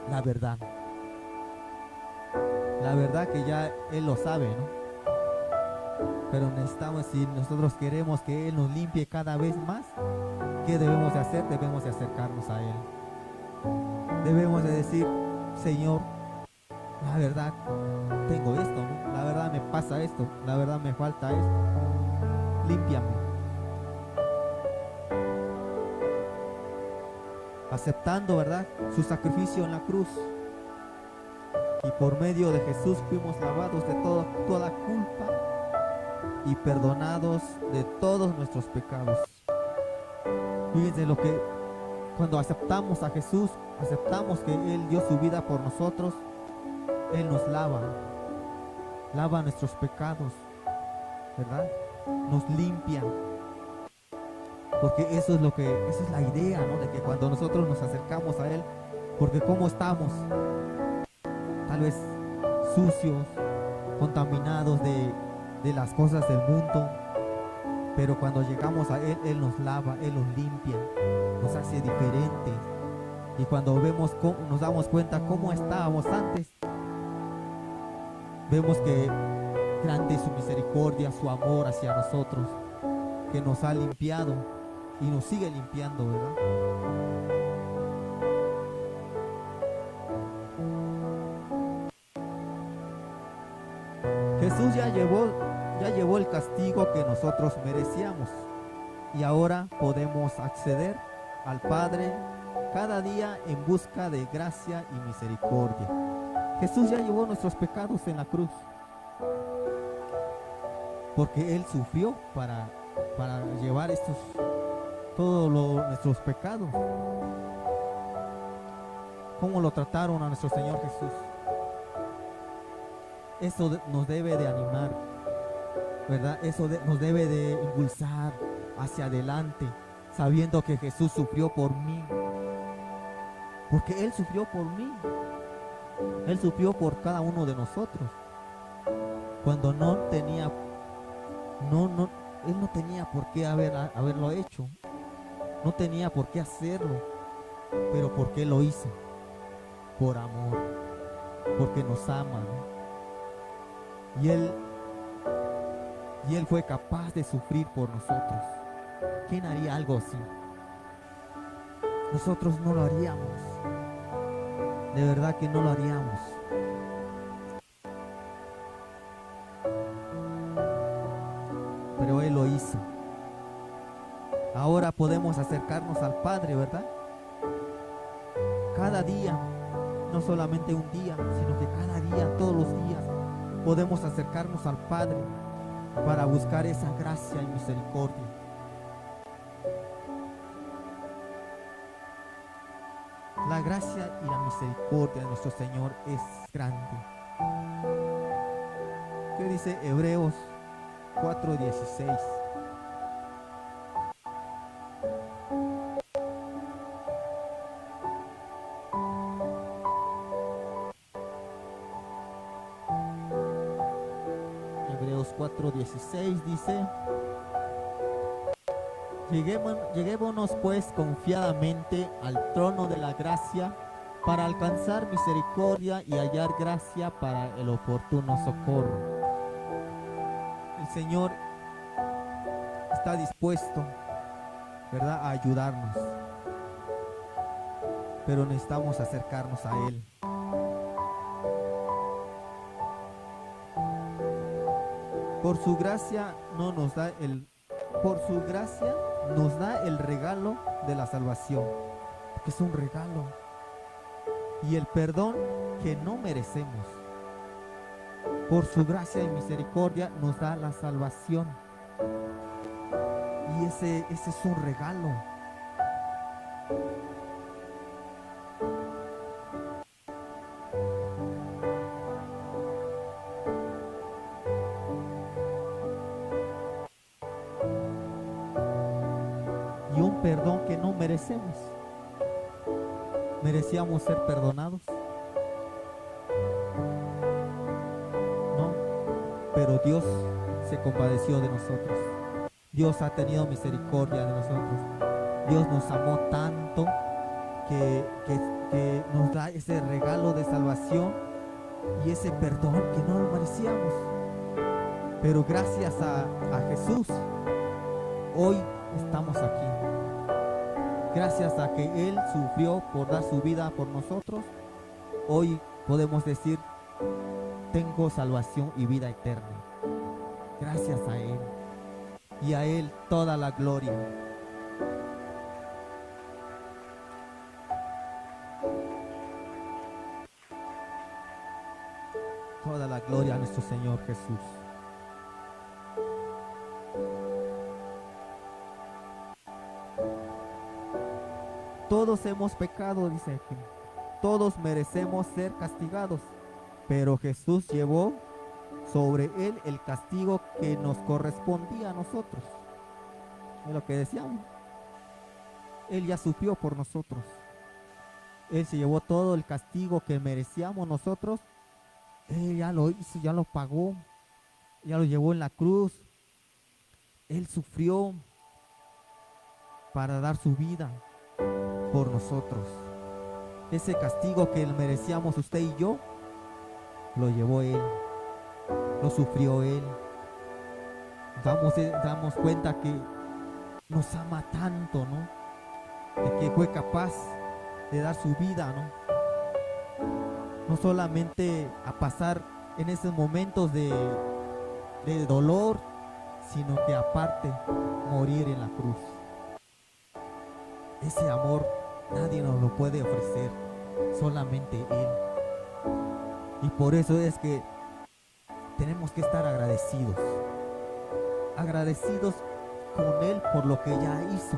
la verdad que ya Él lo sabe, ¿no? Pero necesitamos, si nosotros queremos que Él nos limpie cada vez más, ¿qué debemos de hacer? Debemos de acercarnos a Él. Debemos de decir, Señor, la verdad tengo esto, ¿no? La verdad me pasa esto, la verdad me falta esto, límpiame. Aceptando, ¿verdad?, su sacrificio en la cruz, y por medio de Jesús fuimos lavados de toda culpa y perdonados de todos nuestros pecados. Fíjense lo que cuando aceptamos a Jesús, aceptamos que Él dio su vida por nosotros, Él nos lava nuestros pecados, ¿verdad? Nos limpia. Porque esa es la idea, ¿no? De que cuando nosotros nos acercamos a Él, porque como estamos, tal vez sucios, contaminados de las cosas del mundo, pero cuando llegamos a Él, Él nos lava, Él nos limpia, nos hace diferentes. Y cuando nos damos cuenta cómo estábamos antes, vemos que grande es su misericordia, su amor hacia nosotros, que nos ha limpiado y nos sigue limpiando, ¿verdad? Jesús ya llevó el castigo que nosotros merecíamos, y ahora podemos acceder al Padre cada día en busca de gracia y misericordia. Jesús ya llevó nuestros pecados en la cruz, porque Él sufrió para llevar todos nuestros pecados. ¿Cómo lo trataron a nuestro Señor Jesús? Eso nos debe de animar, ¿verdad? Eso nos debe de impulsar hacia adelante, sabiendo que Jesús sufrió por mí, porque Él sufrió por mí, Él sufrió por cada uno de nosotros, cuando Él no tenía por qué haberlo hecho, no tenía por qué hacerlo, pero porque Él lo hizo, por amor, porque nos ama, ¿no? Y Él fue capaz de sufrir por nosotros. ¿Quién haría algo así? Nosotros no lo haríamos. De verdad que no lo haríamos. Pero Él lo hizo. Ahora podemos acercarnos al Padre, ¿verdad? Cada día, no solamente un día, sino que cada día, todos los días, podemos acercarnos al Padre para buscar esa gracia y misericordia. La gracia y la misericordia de nuestro Señor es grande. ¿Qué dice Hebreos 4:16? Hebreos 4:16 dice: Lleguémonos pues confiadamente al trono de la gracia para alcanzar misericordia y hallar gracia para el oportuno socorro. El Señor está dispuesto, ¿verdad?, a ayudarnos, pero necesitamos acercarnos a Él. Por su gracia nos da el regalo de la salvación, que es un regalo, y el perdón que no merecemos. Por su gracia y misericordia nos da la salvación, y ese es un regalo. un perdón que no merecemos. ¿Merecíamos ser perdonados? No, pero Dios se compadeció de nosotros. Dios ha tenido misericordia de nosotros. Dios nos amó tanto que nos da ese regalo de salvación y ese perdón que no lo merecíamos. Pero gracias a Jesús, hoy estamos aquí. Gracias a que Él sufrió por dar su vida por nosotros, hoy podemos decir, tengo salvación y vida eterna. Gracias a Él. Y a Él toda la gloria. Toda la gloria a nuestro Señor Jesús. Todos hemos pecado, dice aquí. Todos merecemos ser castigados, pero Jesús llevó sobre Él el castigo que nos correspondía a nosotros. Es lo que decíamos. Él ya sufrió por nosotros. Él se llevó todo el castigo que merecíamos nosotros. Él ya lo hizo, ya lo pagó, ya lo llevó en la cruz. Él sufrió para dar su vida por nosotros. Ese castigo que merecíamos usted y yo, lo llevó Él, lo sufrió Él. Damos cuenta que nos ama tanto, ¿no? De que fue capaz de dar su vida, ¿no? No solamente a pasar en esos momentos de dolor, sino que aparte morir en la cruz. Ese amor nadie nos lo puede ofrecer, solamente Él. Y por eso es que tenemos que estar agradecidos. Agradecidos con Él por lo que ya hizo,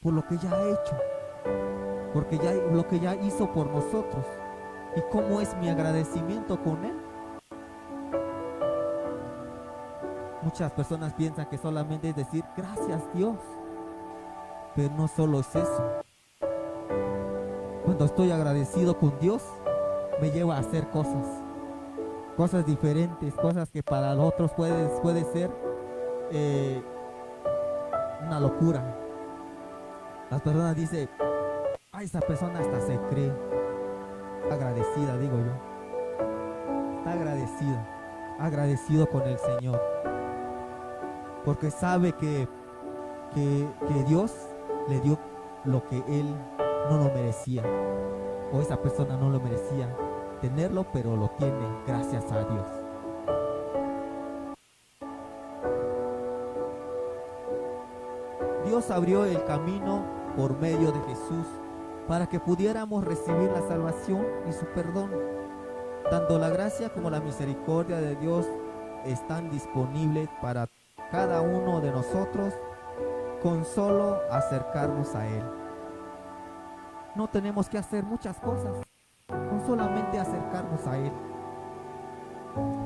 por lo que ya ha hecho, porque ya lo que ya hizo por nosotros. ¿Y cómo es mi agradecimiento con Él? Muchas personas piensan que solamente es decir gracias Dios, pero no solo es eso. Cuando estoy agradecido con Dios, me lleva a hacer cosas diferentes, cosas que para los otros puede ser una locura. Las personas dicen, ay, esa persona hasta se cree agradecida, digo yo. Está agradecido con el Señor, porque sabe que Dios le dio lo que él no lo merecía, o esa persona no lo merecía tenerlo, pero lo tiene gracias a Dios. Dios abrió el camino por medio de Jesús para que pudiéramos recibir la salvación y su perdón. Tanto la gracia como la misericordia de Dios están disponibles para cada uno de nosotros con solo acercarnos a Él. No tenemos que hacer muchas cosas, con solamente acercarnos a Él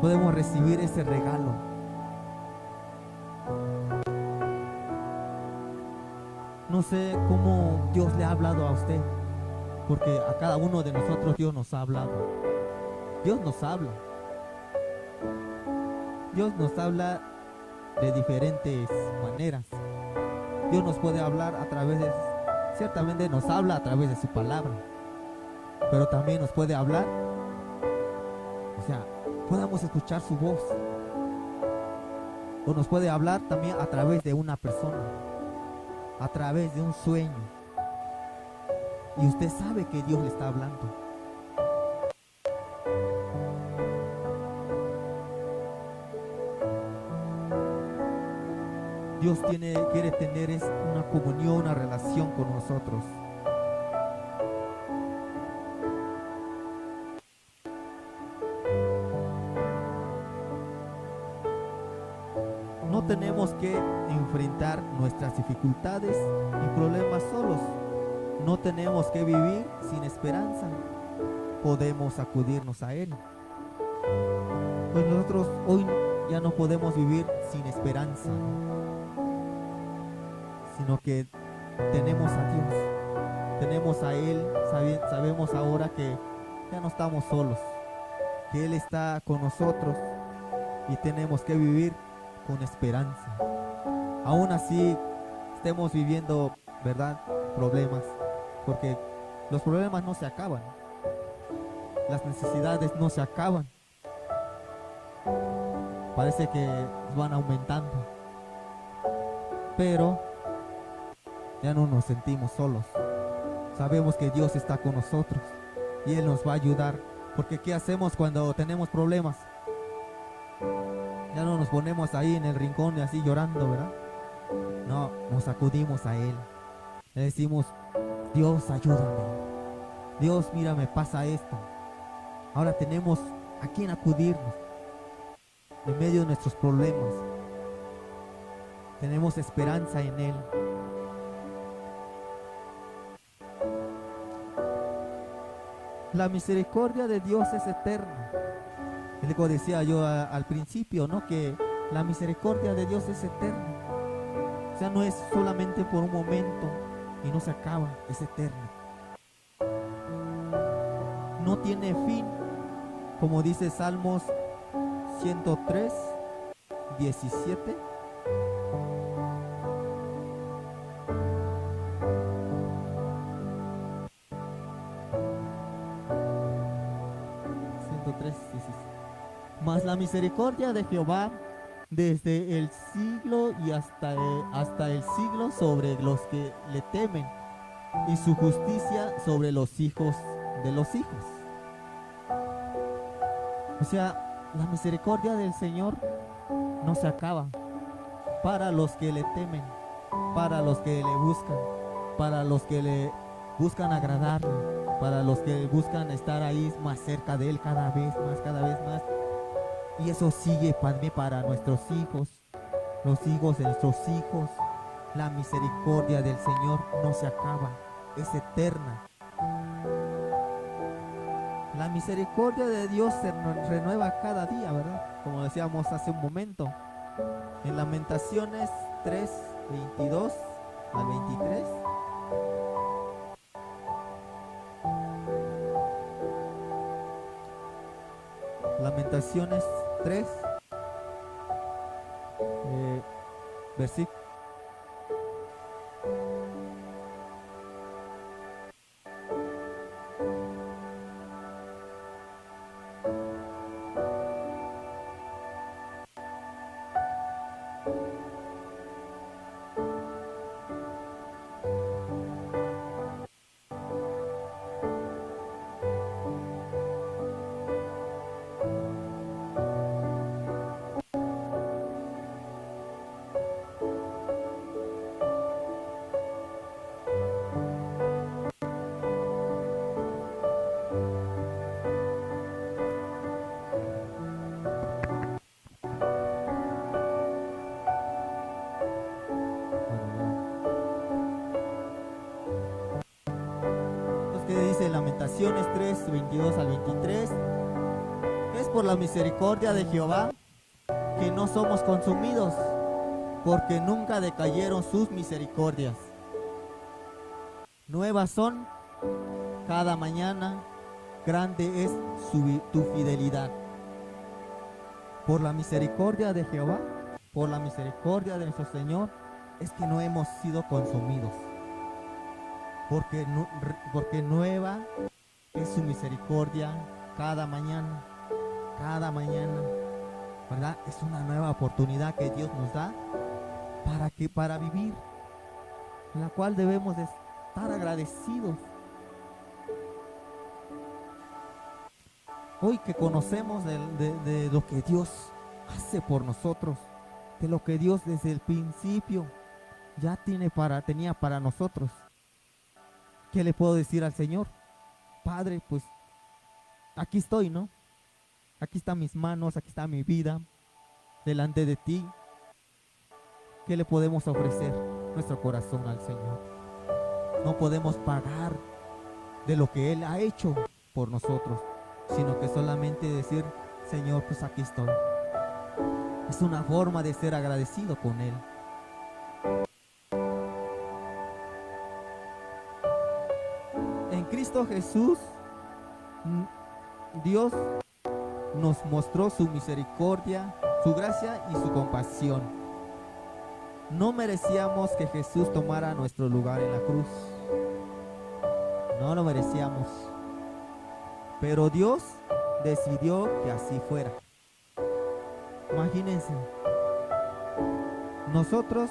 podemos recibir ese regalo. No sé cómo Dios le ha hablado a usted, porque a cada uno de nosotros Dios nos ha hablado. Dios nos habla. Dios nos habla de diferentes maneras. Dios nos puede hablar a través de, ciertamente nos habla a través de su palabra, pero también nos puede hablar, o sea, podamos escuchar su voz, o nos puede hablar también a través de una persona, a través de un sueño, y usted sabe que Dios le está hablando. Dios quiere tener una comunión, una relación con nosotros. No tenemos que enfrentar nuestras dificultades y problemas solos. No tenemos que vivir sin esperanza. Podemos acudirnos a Él. Pues nosotros hoy ya no podemos vivir sin esperanza. sino que tenemos a Dios, tenemos a Él, sabemos ahora que ya no estamos solos, que Él está con nosotros y tenemos que vivir con esperanza. Aún así estemos viviendo, ¿verdad?, problemas, porque los problemas no se acaban, las necesidades no se acaban, parece que van aumentando, pero ya no nos sentimos solos. Sabemos que Dios está con nosotros y Él nos va a ayudar, porque ¿qué hacemos cuando tenemos problemas? Ya no nos ponemos ahí en el rincón y así llorando, ¿verdad? No, nos acudimos a Él. Le decimos: Dios, ayúdame. Dios, mira, me pasa esto. Ahora tenemos a quien acudirnos en medio de nuestros problemas. Tenemos esperanza en Él. La misericordia de Dios es eterna. Y luego decía yo al principio, ¿no?, que la misericordia de Dios es eterna. O sea, no es solamente por un momento y no se acaba, es eterna. No tiene fin, como dice Salmos 103, 17. Mas la misericordia de Jehová desde el siglo y hasta el siglo sobre los que le temen, y su justicia sobre los hijos de los hijos. O sea, la misericordia del Señor no se acaba para los que le temen, para los que le buscan, para los que le buscan agradarle, para los que buscan estar ahí más cerca de Él cada vez más, cada vez más. Y eso sigue para nuestros hijos, los hijos de nuestros hijos. La misericordia del Señor no se acaba, es eterna. La misericordia de Dios se renueva cada día, ¿verdad? Como decíamos hace un momento. En Lamentaciones 3, 22 al 23. Lamentaciones 3, versículo. Que dice Lamentaciones 3, 22 al 23, es por la misericordia de Jehová que no somos consumidos, porque nunca decayeron sus misericordias. Nuevas son cada mañana, grande es tu fidelidad. Por la misericordia de Jehová, por la misericordia de nuestro Señor, es que no hemos sido consumidos. Porque nueva es su misericordia cada mañana, ¿verdad? Es una nueva oportunidad que Dios nos da para vivir, en la cual debemos de estar agradecidos. Hoy que conocemos de lo que Dios hace por nosotros, de lo que Dios desde el principio ya tenía para nosotros. ¿Qué le puedo decir al Señor? Padre, pues aquí estoy, ¿no? Aquí están mis manos, aquí está mi vida, delante de ti. ¿Qué le podemos ofrecer? Nuestro corazón al Señor. No podemos pagar de lo que Él ha hecho por nosotros, sino que solamente decir: Señor, pues aquí estoy. Es una forma de ser agradecido con Él. Cristo Jesús, Dios nos mostró su misericordia, su gracia y su compasión. No merecíamos que Jesús tomara nuestro lugar en la cruz. No lo merecíamos. Pero Dios decidió que así fuera. Imagínense, nosotros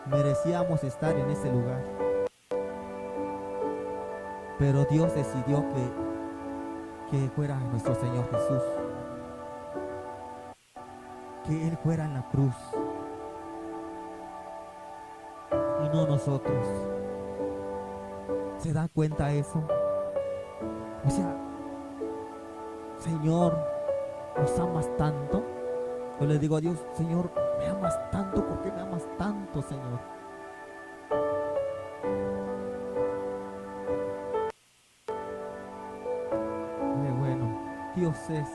merecíamos estar en ese lugar, pero Dios decidió que fuera nuestro Señor Jesús, que Él fuera en la cruz y no nosotros. ¿Se da cuenta eso? O sea, Señor, nos amas tanto. Yo le digo a Dios, Señor, me amas tanto. ¿Por qué me amas tanto, Señor? Qué bueno, Dios es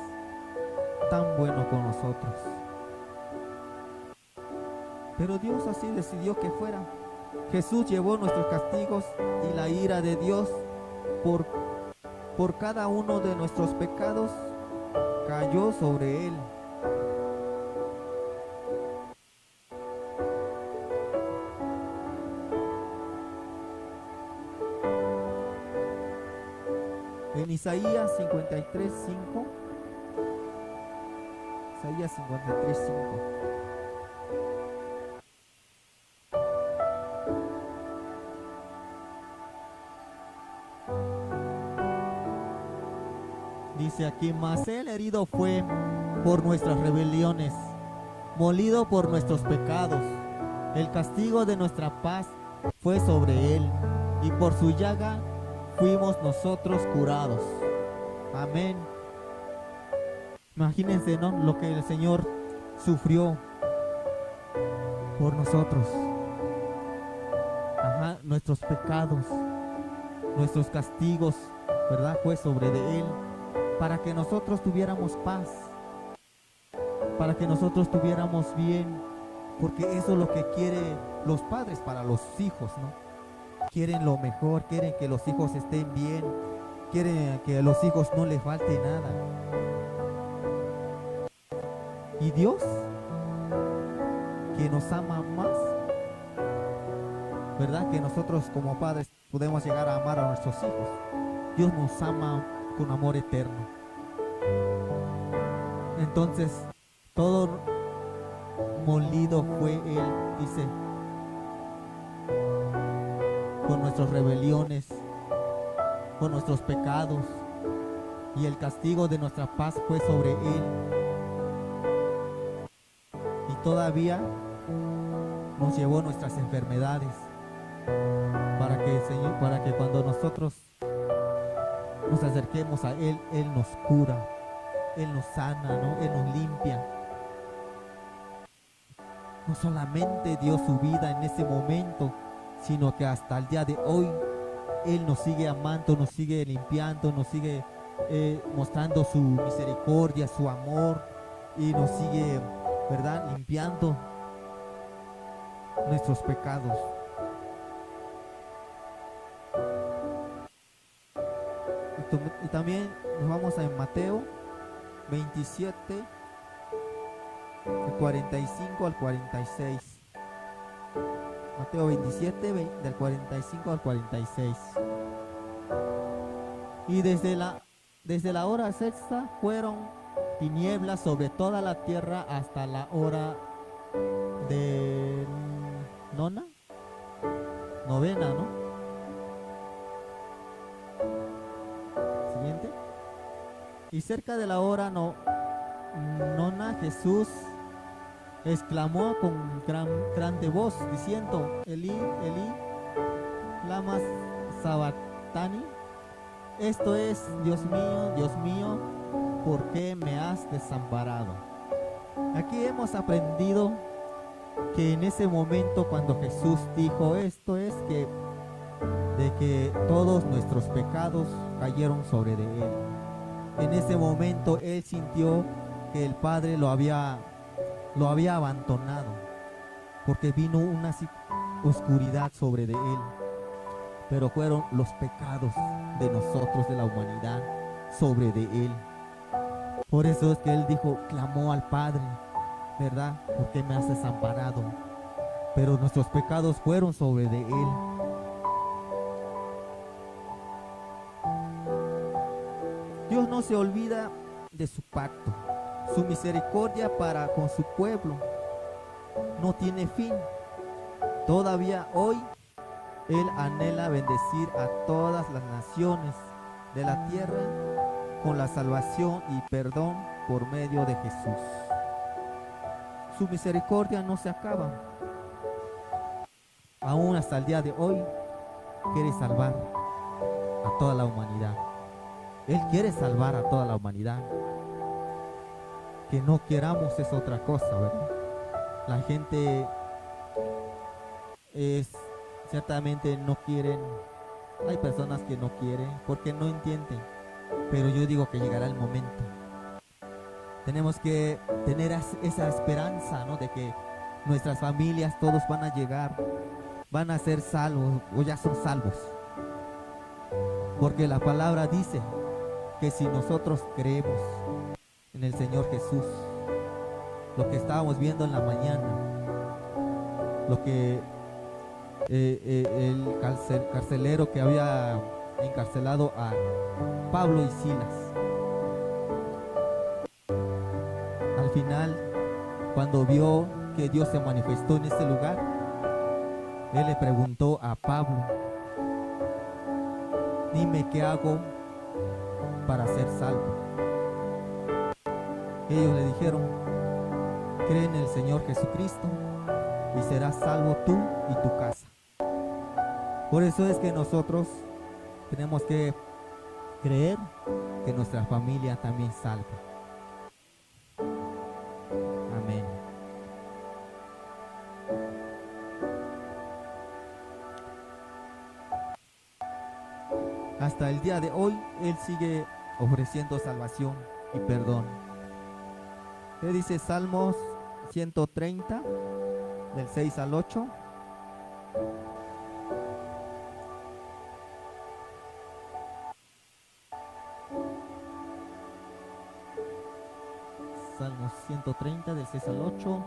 tan bueno con nosotros. Pero Dios así decidió que fuera. Jesús llevó nuestros castigos y la ira de Dios por cada uno de nuestros pecados cayó sobre Él. En Isaías 53:5, Isaías 53:5. Dice aquí, mas Él herido fue por nuestras rebeliones, molido por nuestros pecados. El castigo de nuestra paz fue sobre Él, y por su llaga fuimos nosotros curados. Amén. Imagínense, ¿no? Lo que el Señor sufrió por nosotros. Ajá, nuestros pecados, nuestros castigos, ¿verdad? Fue sobre de Él, para que nosotros tuviéramos paz, para que nosotros tuviéramos bien, porque eso es lo que quieren los padres para los hijos, ¿no? Quieren lo mejor, quieren que los hijos estén bien, quieren que a los hijos no les falte nada. Y Dios, que nos ama más, ¿verdad? Que nosotros como padres podemos llegar a amar a nuestros hijos. Dios nos ama con amor eterno. Entonces, todo molido fue Él, dice, con nuestras rebeliones, con nuestros pecados, y el castigo de nuestra paz fue sobre Él. Y todavía nos llevó nuestras enfermedades, para que el Señor, para que cuando nosotros nos acerquemos a Él, Él nos cura, Él nos sana, ¿no? Él nos limpia. No solamente dio su vida en ese momento, sino que hasta el día de hoy Él nos sigue amando, nos sigue limpiando, nos sigue mostrando su misericordia, su amor, y nos sigue, ¿verdad?, limpiando nuestros pecados. Y también nos vamos a Mateo 27, del 45 al 46. Mateo 27, del 45 al 46. Y desde la hora sexta fueron tinieblas sobre toda la tierra hasta la hora de novena, ¿no? Siguiente. Y cerca de la hora nona, Jesús exclamó con grande voz, diciendo, Elí, Elí, lama sabactani. Esto es, Dios mío, ¿por qué me has desamparado? Aquí hemos aprendido que en ese momento cuando Jesús dijo esto es de que todos nuestros pecados cayeron sobre de Él. En ese momento Él sintió que el Padre lo había abandonado, porque vino una oscuridad sobre de Él. pero fueron los pecados de nosotros, de la humanidad, sobre de Él. Por eso es que Él dijo, clamó al Padre, ¿verdad? ¿Por qué me has desamparado? Pero nuestros pecados fueron sobre de Él. Dios no se olvida de su pacto. Su misericordia para con su pueblo no tiene fin. Todavía hoy Él anhela bendecir a todas las naciones de la tierra con la salvación y perdón por medio de Jesús. Su misericordia no se acaba. Aún hasta el día de hoy quiere salvar a toda la humanidad. Él quiere salvar a toda la humanidad. Que no queramos es otra cosa, ¿verdad? La gente ciertamente no quieren. Hay personas que no quieren porque no entienden. Pero yo digo que llegará el momento. Tenemos que tener esa esperanza, ¿no? De que nuestras familias, todos van a llegar, van a ser salvos o ya son salvos. Porque la palabra dice que si nosotros creemos en el Señor Jesús, lo que estábamos viendo en la mañana, lo que el carcelero que había encarcelado a Pablo y Silas, al final, cuando vio que Dios se manifestó en ese lugar, él le preguntó a Pablo, dime qué hago para ser salvo. Ellos le dijeron, cree en el Señor Jesucristo y serás salvo tú y tu casa. Por eso es que nosotros tenemos que creer que nuestra familia también salva. Amén. Hasta el día de hoy, Él sigue ofreciendo salvación y perdón. ¿Qué dice Salmos 130, del 6 al 8? Salmos 130, del 6 al 8.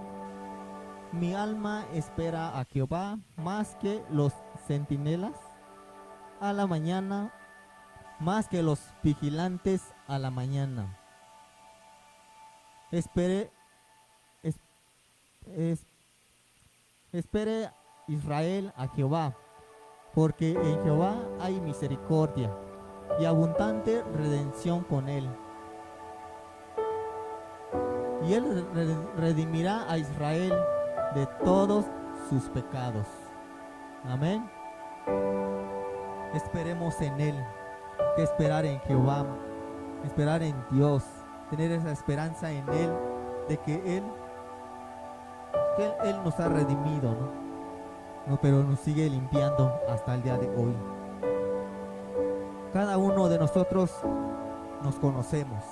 Mi alma espera a Jehová más que los centinelas a la mañana, más que los vigilantes a la mañana. Espere Israel a Jehová, porque en Jehová hay misericordia y abundante redención con él. Y él redimirá a Israel de todos sus pecados. Amén. Esperemos en Él, que esperar en Jehová, esperar en Dios, tener esa esperanza en Él, de que Él nos ha redimido, ¿no? Pero nos sigue limpiando hasta el día de hoy. Cada uno de nosotros nos conocemos.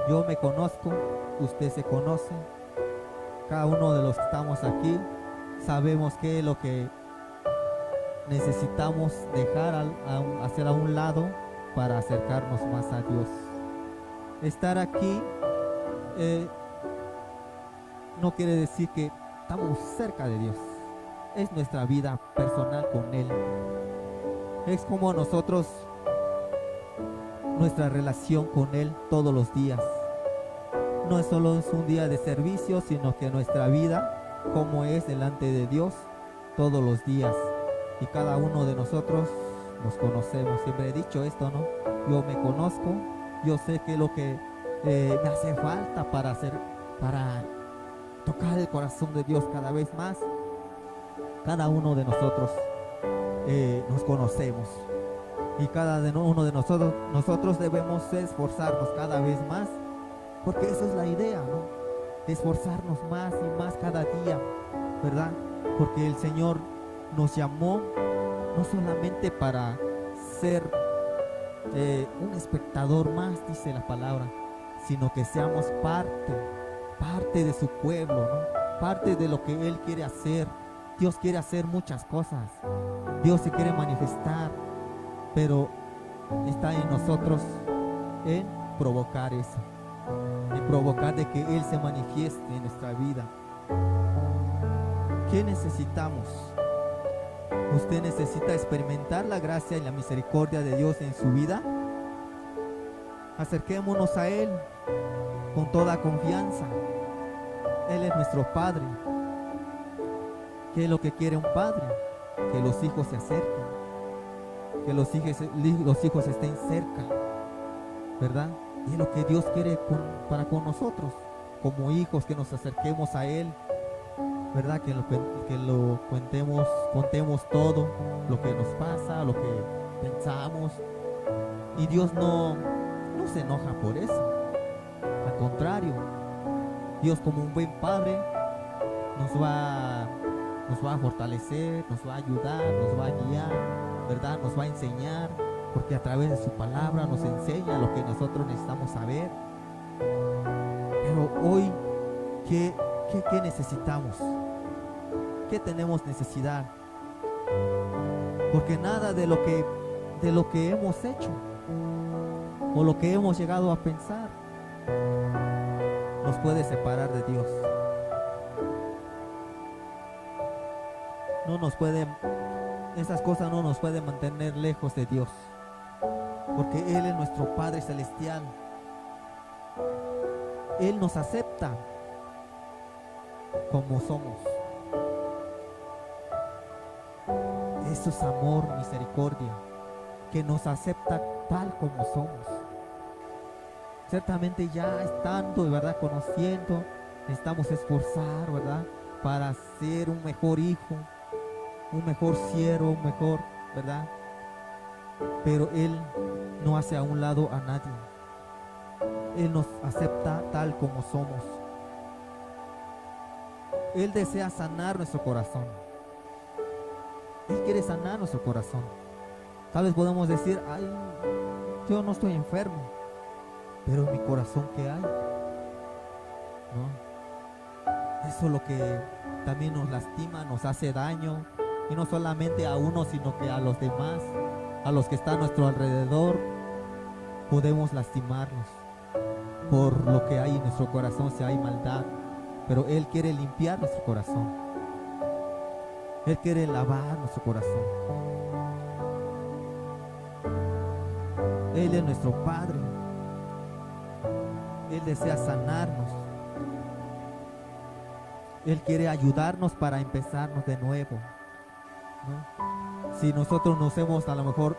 Yo me conozco, usted se conoce. Cada uno de los que estamos aquí sabemos qué es lo que necesitamos dejar hacer a un lado para acercarnos más a Dios. Estar aquí no quiere decir que estamos cerca de Dios. Es nuestra vida personal con Él. Es como nosotros, nuestra relación con Él todos los días. No es solo un día de servicio, sino que nuestra vida, como es delante de Dios, todos los días. Y cada uno de nosotros nos conocemos. Siempre he dicho esto, ¿no? Yo me conozco, yo sé qué es lo que me hace falta para tocar el corazón de Dios cada vez más. Cada uno de nosotros nos conocemos. Y cada uno de nosotros debemos esforzarnos cada vez más. Porque esa es la idea, ¿no? Esforzarnos más y más cada día, ¿verdad? Porque el Señor nos llamó no solamente para ser un espectador más, dice la palabra, sino que seamos parte de su pueblo, ¿no? Parte de lo que Él quiere hacer, Dios quiere hacer muchas cosas. Dios se quiere manifestar, pero está en nosotros en provocar eso, en provocar de que Él se manifieste en nuestra vida. ¿Qué necesitamos? ¿Usted necesita experimentar la gracia y la misericordia de Dios en su vida? Acerquémonos a Él con toda confianza. Él es nuestro Padre. ¿Qué es lo que quiere un padre? Que los hijos se acerquen, que los hijos estén cerca, ¿verdad? Y es lo que Dios quiere para con nosotros, como hijos, que nos acerquemos a Él, ¿verdad? Que lo contemos todo, lo que nos pasa, lo que pensamos. Y Dios no se enoja por eso. Al contrario, Dios, como un buen padre, nos va a fortalecer, nos va a ayudar, nos va a guiar, ¿verdad? Nos va a enseñar, porque a través de su palabra nos enseña lo que nosotros necesitamos saber. Pero hoy, ¿qué necesitamos? ¿Qué tenemos necesidad? Porque nada de lo que hemos hecho o lo que hemos llegado a pensar nos puede separar de Dios. Esas cosas no nos pueden mantener lejos de Dios, porque Él es nuestro Padre Celestial. Él nos acepta como somos. Eso es amor, misericordia, que nos acepta tal como somos. Ciertamente ya estando, ¿verdad?, conociendo, necesitamos esforzar, ¿verdad?, para ser un mejor hijo, un mejor siervo, un mejor, ¿verdad? Pero Él no hace a un lado a nadie. Él nos acepta tal como somos. Él desea sanar nuestro corazón. Él quiere sanar nuestro corazón. Tal vez podemos decir, ay, yo no estoy enfermo, pero en mi corazón, ¿qué hay? ¿No? Eso es lo que también nos lastima, nos hace daño. Y no solamente a uno, sino que a los demás, a los que están a nuestro alrededor, podemos lastimarnos por lo que hay en nuestro corazón, si hay maldad. Pero Él quiere limpiar nuestro corazón. Él quiere lavar nuestro corazón. Él es nuestro Padre. Él desea sanarnos. Él quiere ayudarnos para empezarnos de nuevo, ¿no? Si nosotros nos hemos a lo mejor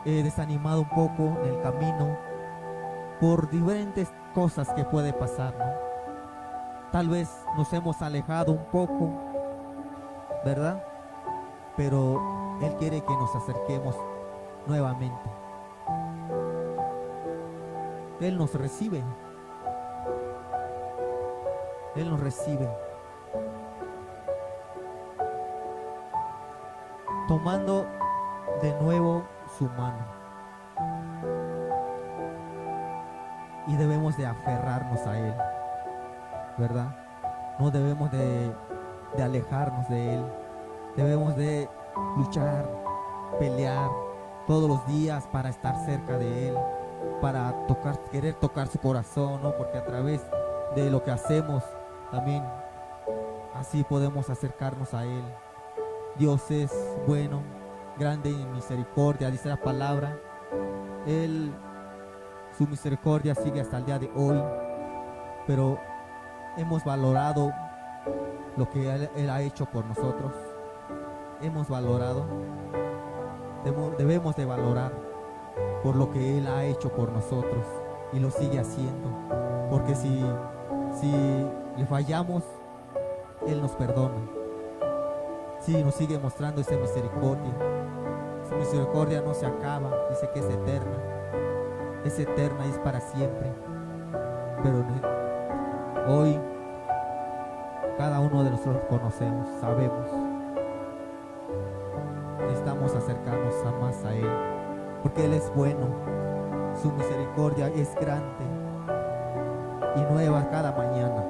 desanimado un poco en el camino por diferentes cosas que puede pasar, ¿no? Tal vez nos hemos alejado un poco, ¿verdad? Pero Él quiere que nos acerquemos nuevamente. Él nos recibe. Él nos recibe. Tomando de nuevo su mano. Y debemos de aferrarnos a Él, ¿verdad? No debemos de alejarnos de Él. Debemos de luchar, pelear todos los días para estar cerca de Él, para querer tocar su corazón, ¿no? Porque a través de lo que hacemos también así podemos acercarnos a Él. Dios es bueno, grande en misericordia, dice la palabra. Su misericordia sigue hasta el día de hoy, pero hemos valorado lo que Él ha hecho por nosotros. Hemos valorado, debemos de valorar por lo que Él ha hecho por nosotros y lo sigue haciendo, porque si le fallamos, Él nos perdona. Sí, nos sigue mostrando esa misericordia. Su misericordia no se acaba, dice que es eterna. Es eterna y es para siempre. Pero hoy cada uno de nosotros conocemos, sabemos. Necesitamos acercarnos más a Él, porque Él es bueno. Su misericordia es grande y nueva cada mañana.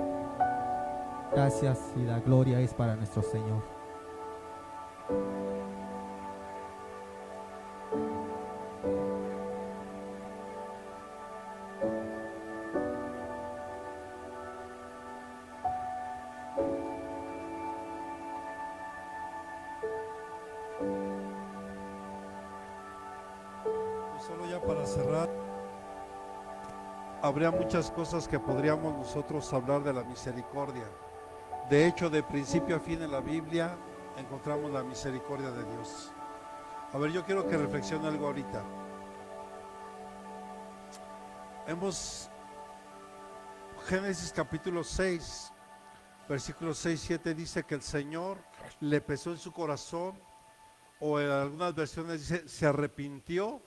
Gracias y la gloria es para nuestro Señor. para cerrar, habría muchas cosas que podríamos nosotros hablar de la misericordia. De hecho, de principio a fin en la Biblia encontramos la misericordia de Dios. A ver, yo quiero que reflexione algo ahorita. Génesis capítulo 6, versículos 6 y 7 dice que el Señor le pesó en su corazón, o en algunas versiones dice, se arrepintió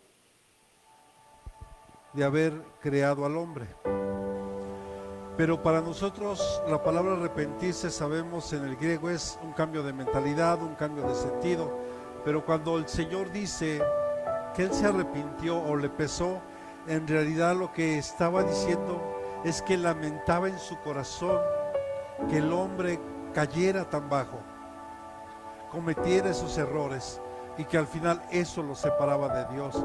de haber creado al hombre. Pero para nosotros la palabra arrepentirse, sabemos, en el griego es un cambio de mentalidad, un cambio de sentido. Pero cuando el Señor dice que Él se arrepintió o le pesó, en realidad lo que estaba diciendo es que lamentaba en su corazón que el hombre cayera tan bajo, cometiera esos errores, y que al final eso lo separaba de Dios.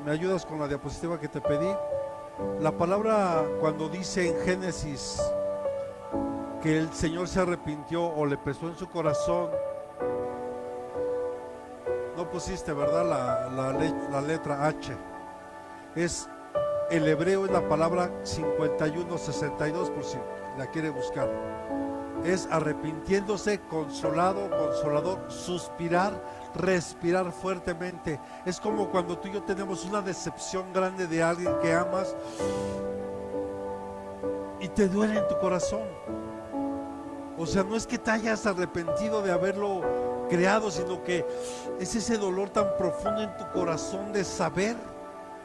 ¿Me ayudas con la diapositiva que te pedí? La palabra, cuando dice en Génesis que el Señor se arrepintió o le pesó en su corazón, no pusiste, ¿verdad? La letra H. El hebreo es la palabra 5162, por si la quiere buscar. Es arrepintiéndose, consolado, consolador, suspirar, respirar fuertemente. Es como cuando tú y yo tenemos una decepción grande de alguien que amas y te duele en tu corazón. O sea, no es que te hayas arrepentido de haberlo creado, sino que es ese dolor tan profundo en tu corazón de saber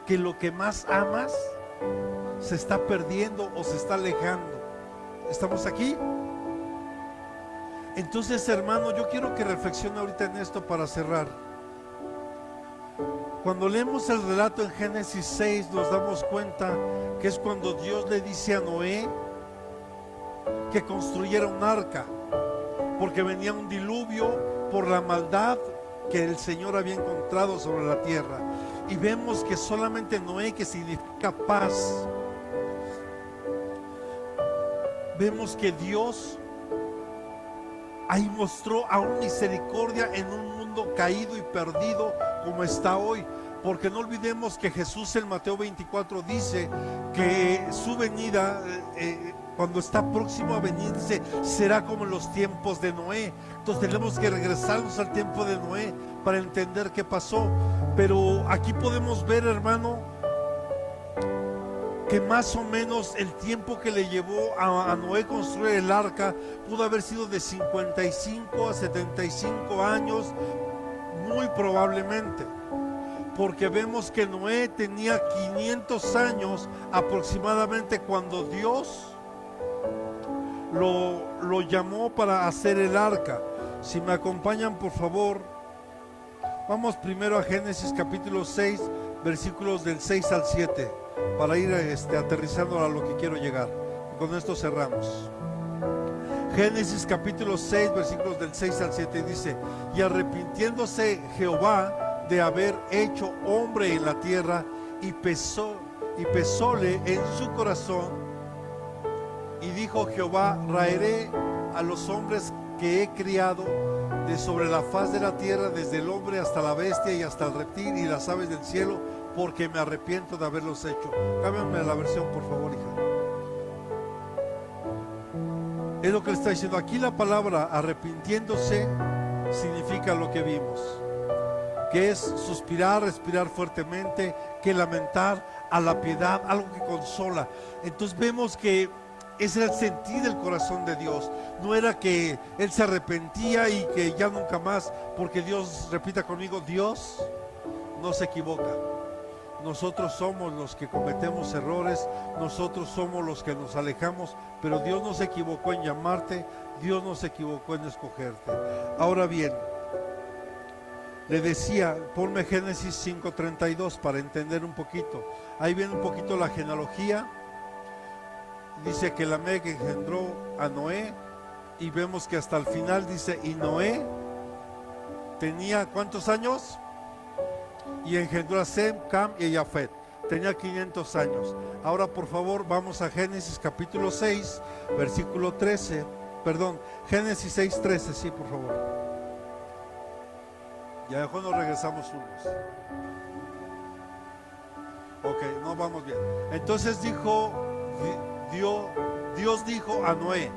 que lo que más amas se está perdiendo o se está alejando. ¿Estamos aquí? Entonces, hermano, yo quiero que reflexione ahorita en esto para cerrar. Cuando leemos el relato en Génesis 6, nos damos cuenta que es cuando Dios le dice a Noé que construyera un arca, porque venía un diluvio por la maldad que el Señor había encontrado sobre la tierra. Y vemos que solamente Noé, que significa paz, vemos que Dios ahí mostró aún misericordia en un mundo caído y perdido como está hoy. Porque no olvidemos que Jesús en Mateo 24 dice que su venida, cuando está próximo a venir, dice, será como en los tiempos de Noé. Entonces tenemos que regresarnos al tiempo de Noé para entender qué pasó. Pero aquí podemos ver, hermano, que más o menos el tiempo que le llevó a Noé construir el arca pudo haber sido de 55 a 75 años, muy probablemente, porque vemos que Noé tenía 500 años aproximadamente cuando Dios lo llamó para hacer el arca. Si me acompañan, por favor, vamos primero a Génesis capítulo 6, versículos del 6 al 7, para ir aterrizando a lo que quiero llegar. Con esto cerramos. Génesis capítulo 6, versículos del 6 al 7 dice: y arrepintiéndose Jehová de haber hecho hombre en la tierra, y pesóle en su corazón, y dijo Jehová: raeré a los hombres que he criado de sobre la faz de la tierra, desde el hombre hasta la bestia y hasta el reptil y las aves del cielo, porque me arrepiento de haberlos hecho. Cámbiame la versión, por favor, hija. Es lo que le está diciendo aquí. La palabra arrepintiéndose significa lo que vimos, que es suspirar, respirar fuertemente, que lamentar, a la piedad, algo que consola. Entonces vemos que ese era el sentir del corazón de Dios. No era que Él se arrepentía y que ya nunca más, porque Dios, repita conmigo, Dios no se equivoca. Nosotros somos los que cometemos errores, nosotros somos los que nos alejamos, pero Dios no se equivocó en llamarte, Dios no se equivocó en escogerte. Ahora bien, le decía, ponme Génesis 5:32 para entender un poquito. Ahí viene un poquito la genealogía. Dice que Lamec engendró a Noé, y vemos que hasta el final dice, y Noé tenía ¿cuántos años? Y engendró a Sem, Cam y Jafet. Tenía 500 años. Ahora, por favor, vamos a Génesis capítulo 6, versículo 13. Perdón, Génesis 6:13, sí, por favor. Ya mejor nos regresamos unos. Ok, no vamos bien. Entonces Dios dijo a Noé: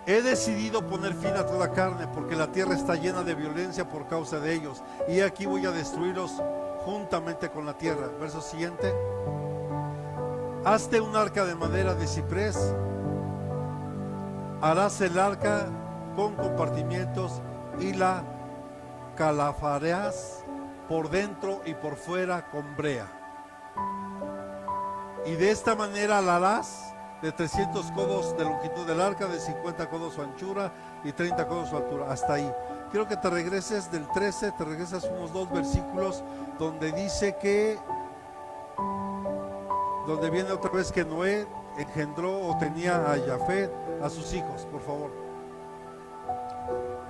he decidido poner fin a toda carne, porque la tierra está llena de violencia por causa de ellos, y aquí voy a destruirlos juntamente con la tierra. Verso siguiente. Hazte un arca de madera de ciprés. Harás el arca con compartimientos y la calafareas por dentro y por fuera con brea. Y de esta manera la harás de 300 codos de longitud del arca, de 50 codos su anchura y 30 codos su altura. Hasta ahí. Quiero que te regreses del 13, te regresas unos 2 versículos donde dice que, donde viene otra vez que Noé engendró o tenía a Jafet, a sus hijos, por favor.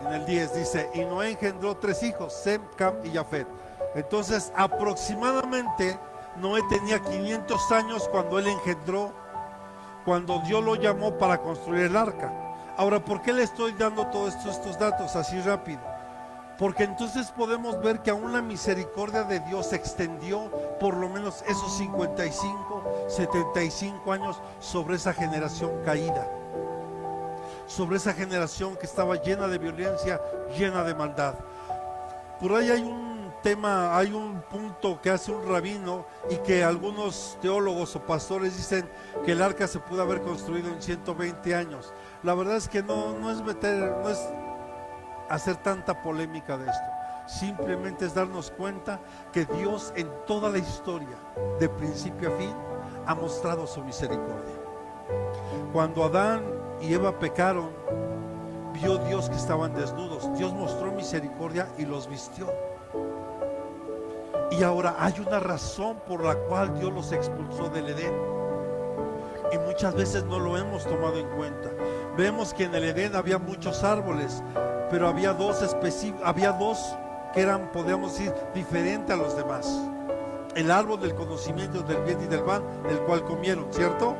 En el 10 dice: y Noé engendró 3 hijos, Sem, Cam y Jafet. Entonces aproximadamente Noé tenía 500 años cuando él engendró, cuando Dios lo llamó para construir el arca. Ahora, ¿por qué le estoy dando todos estos datos así rápido? Porque entonces podemos ver que aún la misericordia de Dios se extendió por lo menos esos 55, 75 años sobre esa generación caída, sobre esa generación que estaba llena de violencia, llena de maldad. Por ahí hay un tema, hay un punto que hace un rabino y que algunos teólogos o pastores dicen que el arca se pudo haber construido en 120 años. La verdad es que no es hacer tanta polémica de esto. Simplemente es darnos cuenta que Dios en toda la historia, de principio a fin, ha mostrado su misericordia. Cuando Adán y Eva pecaron, vio Dios que estaban desnudos. Dios mostró misericordia y los vistió. Y ahora hay una razón por la cual Dios los expulsó del Edén, y muchas veces no lo hemos tomado en cuenta. Vemos que en el Edén había muchos árboles, pero había dos que eran, podríamos decir, diferentes a los demás. El árbol del conocimiento del bien y del mal, del cual comieron, ¿cierto?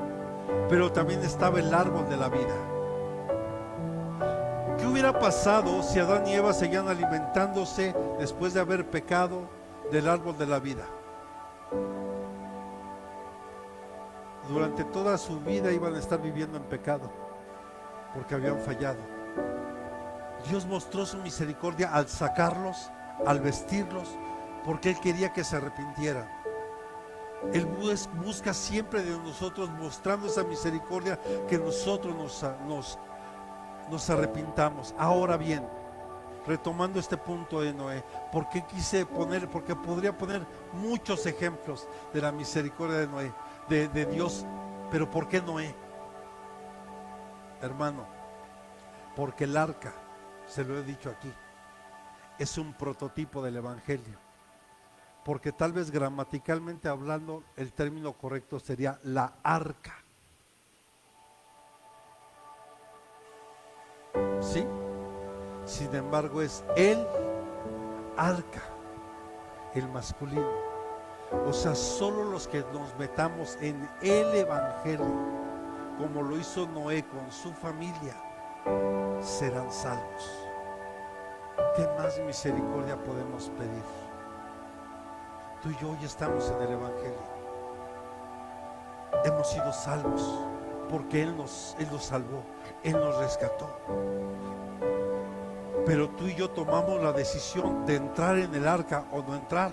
Pero también estaba el árbol de la vida. ¿Qué hubiera pasado si Adán y Eva seguían alimentándose después de haber pecado del árbol de la vida? Durante toda su vida iban a estar viviendo en pecado, porque habían fallado. Dios mostró su misericordia al sacarlos, al vestirlos, porque Él quería que se arrepintieran. Él busca siempre de nosotros, mostrando esa misericordia, que nosotros nos arrepintamos. Ahora bien, retomando este punto de Noé, porque podría poner muchos ejemplos de la misericordia de Noé, de Dios, pero ¿por qué Noé? Hermano, porque el arca, se lo he dicho aquí, es un prototipo del Evangelio. Porque tal vez gramaticalmente hablando, el término correcto sería la arca. ¿Sí? Sin embargo, es el arca, el masculino. O sea, solo los que nos metamos en el Evangelio, como lo hizo Noé con su familia, serán salvos. ¿Qué más misericordia podemos pedir? Tú y yo hoy estamos en el Evangelio. Hemos sido salvos porque Él nos salvó, Él nos rescató. Pero tú y yo tomamos la decisión de entrar en el arca o no entrar.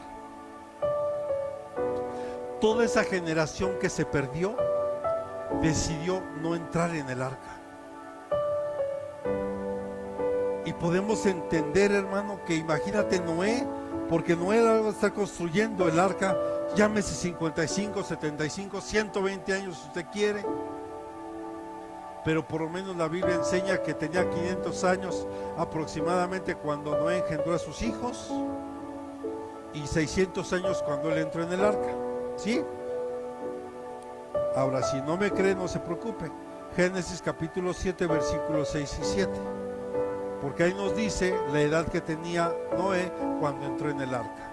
Toda esa generación que se perdió decidió no entrar en el arca. Y podemos entender, hermano, que imagínate Noé, porque Noé va a estar construyendo el arca, llámese 55, 75, 120 años si usted quiere, pero por lo menos la Biblia enseña que tenía 500 años aproximadamente cuando Noé engendró a sus hijos, y 600 años cuando él entró en el arca. ¿Sí? Ahora, si no me cree, no se preocupe. Génesis capítulo 7, versículos 6 y 7. Porque ahí nos dice la edad que tenía Noé cuando entró en el arca.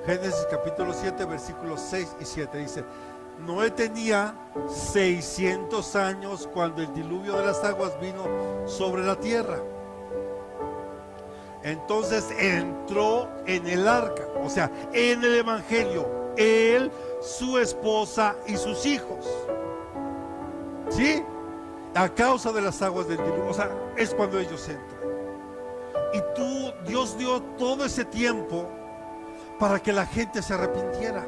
Génesis capítulo 7, versículos 6 y 7 dice: Noé tenía 600 años cuando el diluvio de las aguas vino sobre la tierra. Entonces entró en el arca, o sea, en el evangelio, él, su esposa y sus hijos. ¿Sí? A causa de las aguas del diluvio, o sea, es cuando ellos entran. Y Dios dio todo ese tiempo para que la gente se arrepintiera.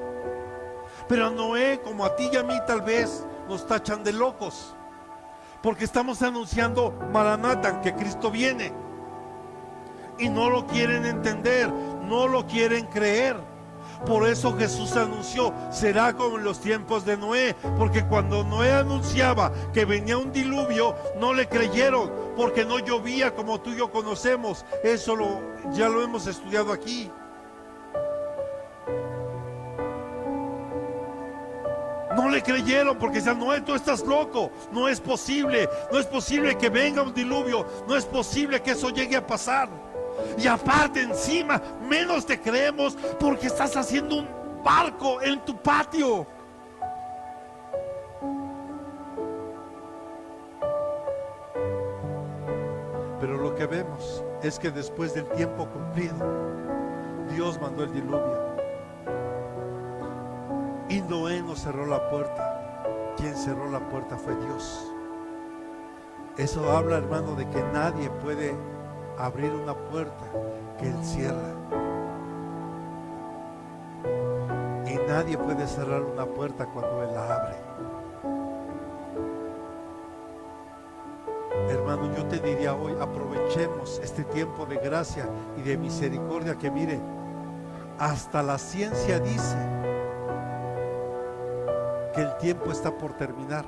Pero a Noé, como a ti y a mí, tal vez nos tachan de locos, porque estamos anunciando Maranatha, que Cristo viene, y no lo quieren entender, no lo quieren creer. Por eso Jesús anunció: será como en los tiempos de Noé, porque cuando Noé anunciaba que venía un diluvio, no le creyeron, porque no llovía como tú y yo conocemos. Eso ya lo hemos estudiado aquí. No le creyeron porque decían: Noé, tú estás loco, no es posible que venga un diluvio, no es posible que eso llegue a pasar. Y aparte, encima, menos te creemos porque estás haciendo un barco en tu patio. Pero lo que vemos es que después del tiempo cumplido, Dios mandó el diluvio. Y Noé no cerró la puerta. Quien cerró la puerta fue Dios. Eso habla, hermano, de que nadie puede abrir una puerta que Él cierra. Y nadie puede cerrar una puerta cuando Él la abre. Hermano, yo te diría hoy: aprovechemos este tiempo de gracia y de misericordia, que mire, hasta la ciencia dice que el tiempo está por terminar.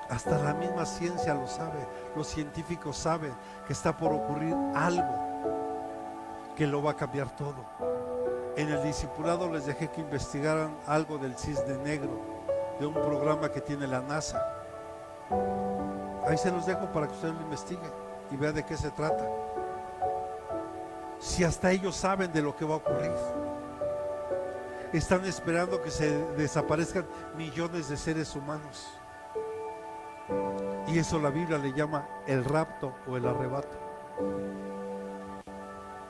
Hasta la misma ciencia lo sabe. Los científicos saben que está por ocurrir algo que lo va a cambiar todo. En el discipulado les dejé que investigaran algo del cisne negro, de un programa que tiene la NASA. Ahí se los dejo para que ustedes lo investiguen y vean de qué se trata. Si hasta ellos saben de lo que va a ocurrir. Están esperando que se desaparezcan millones de seres humanos. Y eso la Biblia le llama el rapto o el arrebato.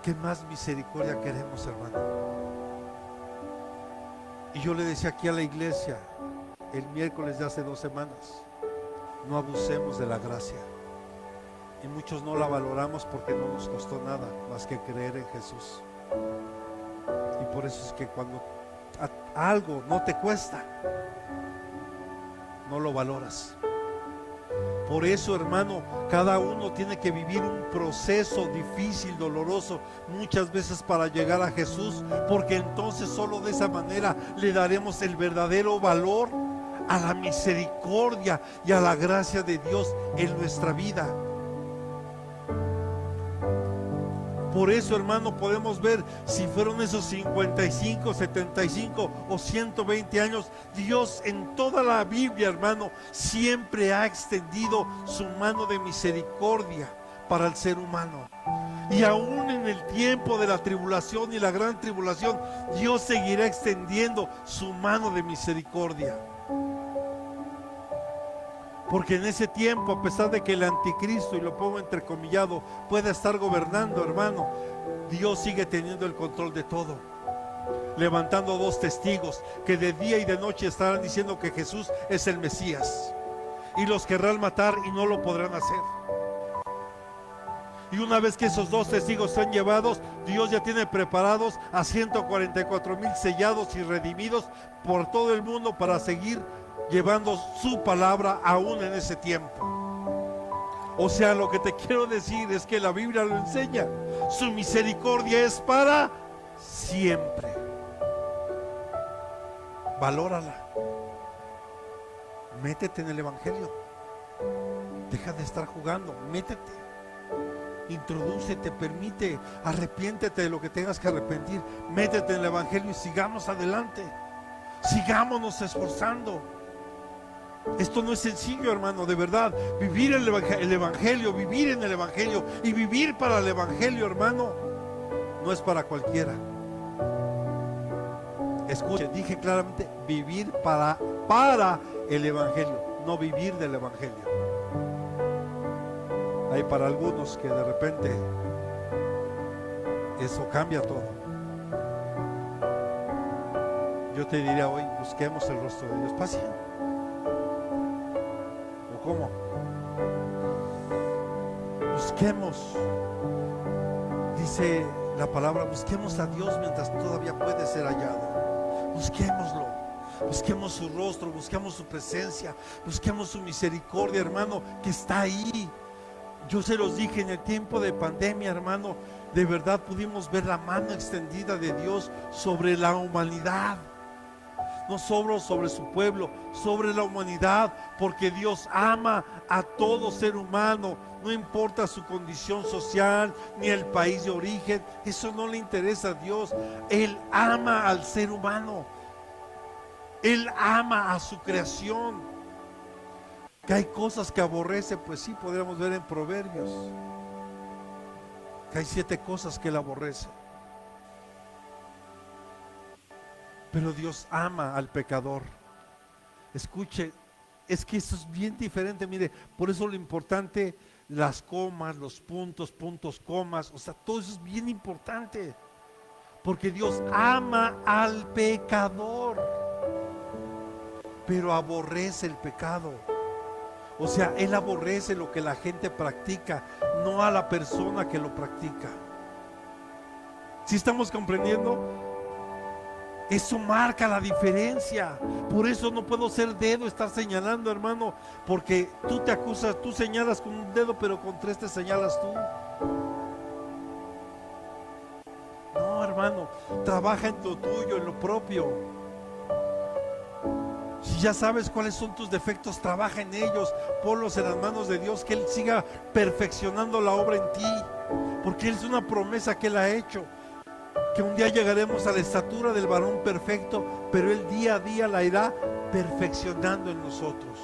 ¿Qué más misericordia queremos, hermano? Y yo le decía aquí a la iglesia el miércoles de hace 2 semanas: no abusemos de la gracia. Y muchos no la valoramos porque no nos costó nada más que creer en Jesús. Y por eso es que cuando algo no te cuesta, no lo valoras. Por eso, hermano, cada uno tiene que vivir un proceso difícil, doloroso, muchas veces para llegar a Jesús, porque entonces solo de esa manera le daremos el verdadero valor a la misericordia y a la gracia de Dios en nuestra vida. Por eso, hermano, podemos ver si fueron esos 55, 75 o 120 años, Dios en toda la Biblia, hermano, siempre ha extendido su mano de misericordia para el ser humano. Y aún en el tiempo de la tribulación y la gran tribulación, Dios seguirá extendiendo su mano de misericordia. Porque en ese tiempo, a pesar de que el anticristo, y lo pongo entrecomillado, pueda estar gobernando, hermano, Dios sigue teniendo el control de todo, levantando 2 testigos que de día y de noche estarán diciendo que Jesús es el Mesías, y los querrán matar y no lo podrán hacer. Y una vez que esos 2 testigos sean llevados, Dios ya tiene preparados a 144,000 sellados y redimidos por todo el mundo para seguir llevando su palabra aún en ese tiempo. O sea, lo que te quiero decir es que la Biblia lo enseña: su misericordia es para siempre. Valórala. Métete en el evangelio. Deja de estar jugando, métete. Introdúcete, permite, arrepiéntete de lo que tengas que arrepentir. Métete en el evangelio y sigamos adelante. Sigámonos esforzando. Esto no es sencillo, hermano, de verdad. Vivir el evangelio, vivir en el evangelio y vivir para el evangelio, hermano, no es para cualquiera. Escuche, dije claramente vivir para el evangelio, no vivir del evangelio. Hay para algunos que de repente eso cambia todo. Yo te diría hoy, busquemos el rostro de Dios. Pase. ¿O cómo? Busquemos. Dice la palabra, busquemos a Dios mientras todavía puede ser hallado. Busquémoslo. Busquemos su rostro, busquemos su presencia, busquemos su misericordia, hermano, que está ahí. Yo se los dije en el tiempo de pandemia, hermano, de verdad pudimos ver la mano extendida de Dios sobre la humanidad. No solo sobre su pueblo, sobre la humanidad, porque Dios ama a todo ser humano, no importa su condición social ni el país de origen, eso no le interesa a Dios. Él ama al ser humano, Él ama a su creación. Que hay cosas que aborrece, pues sí, podríamos ver en Proverbios, que hay 7 cosas que Él aborrece. Pero Dios ama al pecador. Escuche, es que eso es bien diferente, mire, por eso lo importante, las comas, los puntos, comas, o sea, todo eso es bien importante, porque Dios ama al pecador, pero aborrece el pecado. O sea, Él aborrece lo que la gente practica, no a la persona que lo practica. ¿Sí estamos comprendiendo? Eso marca la diferencia. Por eso no puedo ser dedo, estar señalando, hermano, porque tú te acusas, tú señalas con un dedo, pero con 3 te señalas tú. No, hermano, trabaja en lo tuyo, en lo propio. Si ya sabes cuáles son tus defectos, trabaja en ellos, ponlos en las manos de Dios, que Él siga perfeccionando la obra en ti, porque es una promesa que Él ha hecho, que un día llegaremos a la estatura del varón perfecto, pero Él día a día la irá perfeccionando en nosotros.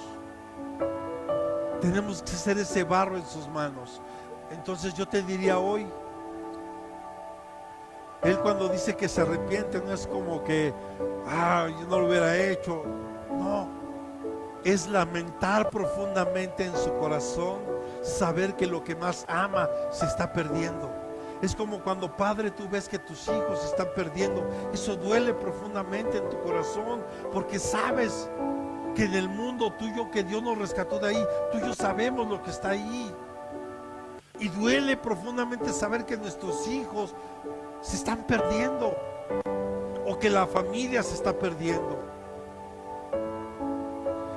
Tenemos que ser ese barro en sus manos. Entonces yo te diría hoy, Él cuando dice que se arrepiente, no es como que, yo no lo hubiera hecho. No, es lamentar profundamente en su corazón, saber que lo que más ama se está perdiendo. Es como cuando, padre, tú ves que tus hijos se están perdiendo. Eso duele profundamente en tu corazón, porque sabes que en el mundo tuyo, que Dios nos rescató de ahí, tú y yo sabemos lo que está ahí. Y duele profundamente saber que nuestros hijos se están perdiendo, o que la familia se está perdiendo.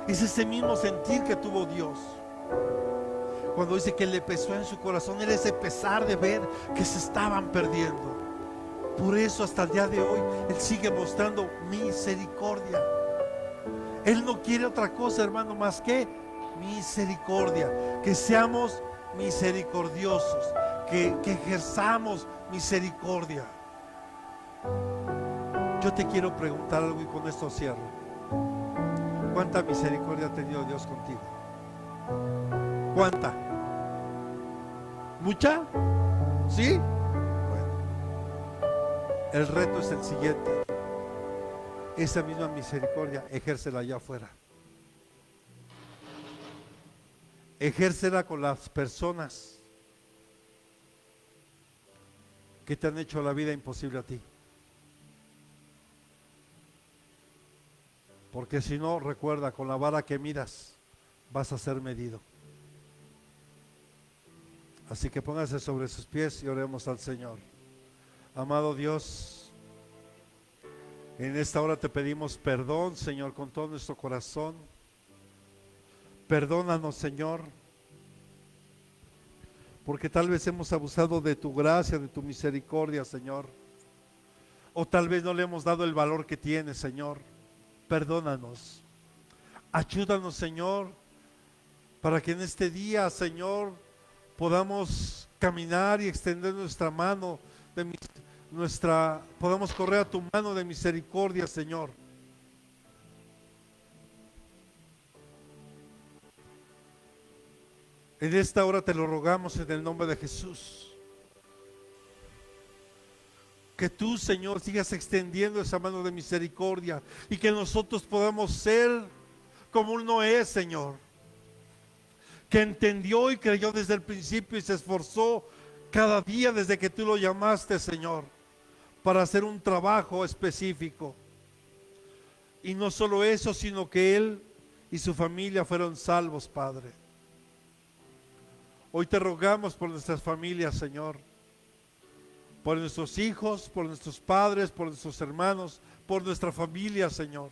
Es ese mismo sentir que tuvo Dios cuando dice que le pesó en su corazón. Era ese pesar de ver que se estaban perdiendo. Por eso hasta el día de hoy Él sigue mostrando misericordia. Él no quiere otra cosa, hermano, más que misericordia. Que seamos misericordiosos, que ejerzamos misericordia. Yo te quiero preguntar algo y con esto cierro. ¿Cuánta misericordia ha tenido Dios contigo? ¿Cuánta? ¿Mucha? ¿Sí? Bueno, el reto es el siguiente. Esa misma misericordia, ejércela allá afuera. Ejércela con las personas que te han hecho la vida imposible a ti. Porque si no, recuerda, con la vara que miras vas a ser medido. Así que póngase sobre sus pies y oremos al Señor. Amado Dios, en esta hora te pedimos perdón, Señor, con todo nuestro corazón. Perdónanos, Señor, porque tal vez hemos abusado de tu gracia, de tu misericordia, Señor. O tal vez no le hemos dado el valor que tiene, Señor. Perdónanos. Ayúdanos, Señor, para que en este día, Señor, podamos caminar y extender nuestra mano, podamos correr a tu mano de misericordia, Señor. En esta hora te lo rogamos en el nombre de Jesús. Que tú, Señor, sigas extendiendo esa mano de misericordia y que nosotros podamos ser como un Noé, Señor, que entendió y creyó desde el principio y se esforzó cada día desde que tú lo llamaste, Señor, para hacer un trabajo específico. Y no solo eso, sino que él y su familia fueron salvos, Padre. Hoy te rogamos por nuestras familias, Señor, por nuestros hijos, por nuestros padres, por nuestros hermanos, por nuestra familia, Señor.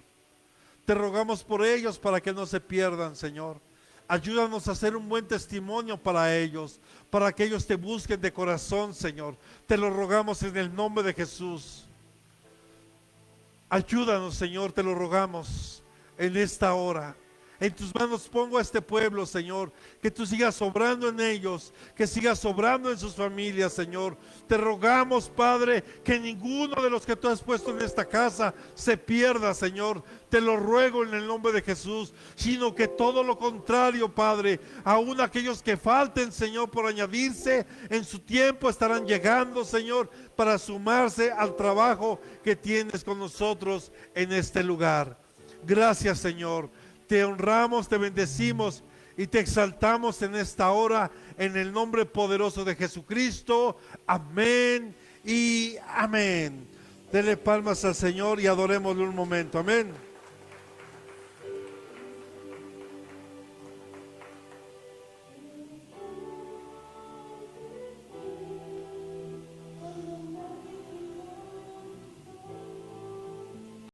Te rogamos por ellos para que no se pierdan, Señor. Ayúdanos a hacer un buen testimonio para ellos, para que ellos te busquen de corazón, Señor. Te lo rogamos en el nombre de Jesús. Ayúdanos, Señor, te lo rogamos en esta hora. En tus manos pongo a este pueblo, Señor, que tú sigas obrando en ellos, que sigas obrando en sus familias, Señor. Te rogamos, Padre, que ninguno de los que tú has puesto en esta casa se pierda, Señor. Te lo ruego en el nombre de Jesús, sino que todo lo contrario, Padre, aún aquellos que falten, Señor, por añadirse, en su tiempo estarán llegando, Señor, para sumarse al trabajo que tienes con nosotros en este lugar. Gracias, Señor. Te honramos, te bendecimos y te exaltamos en esta hora en el nombre poderoso de Jesucristo. Amén y amén. Dele palmas al Señor y adorémosle un momento. Amén.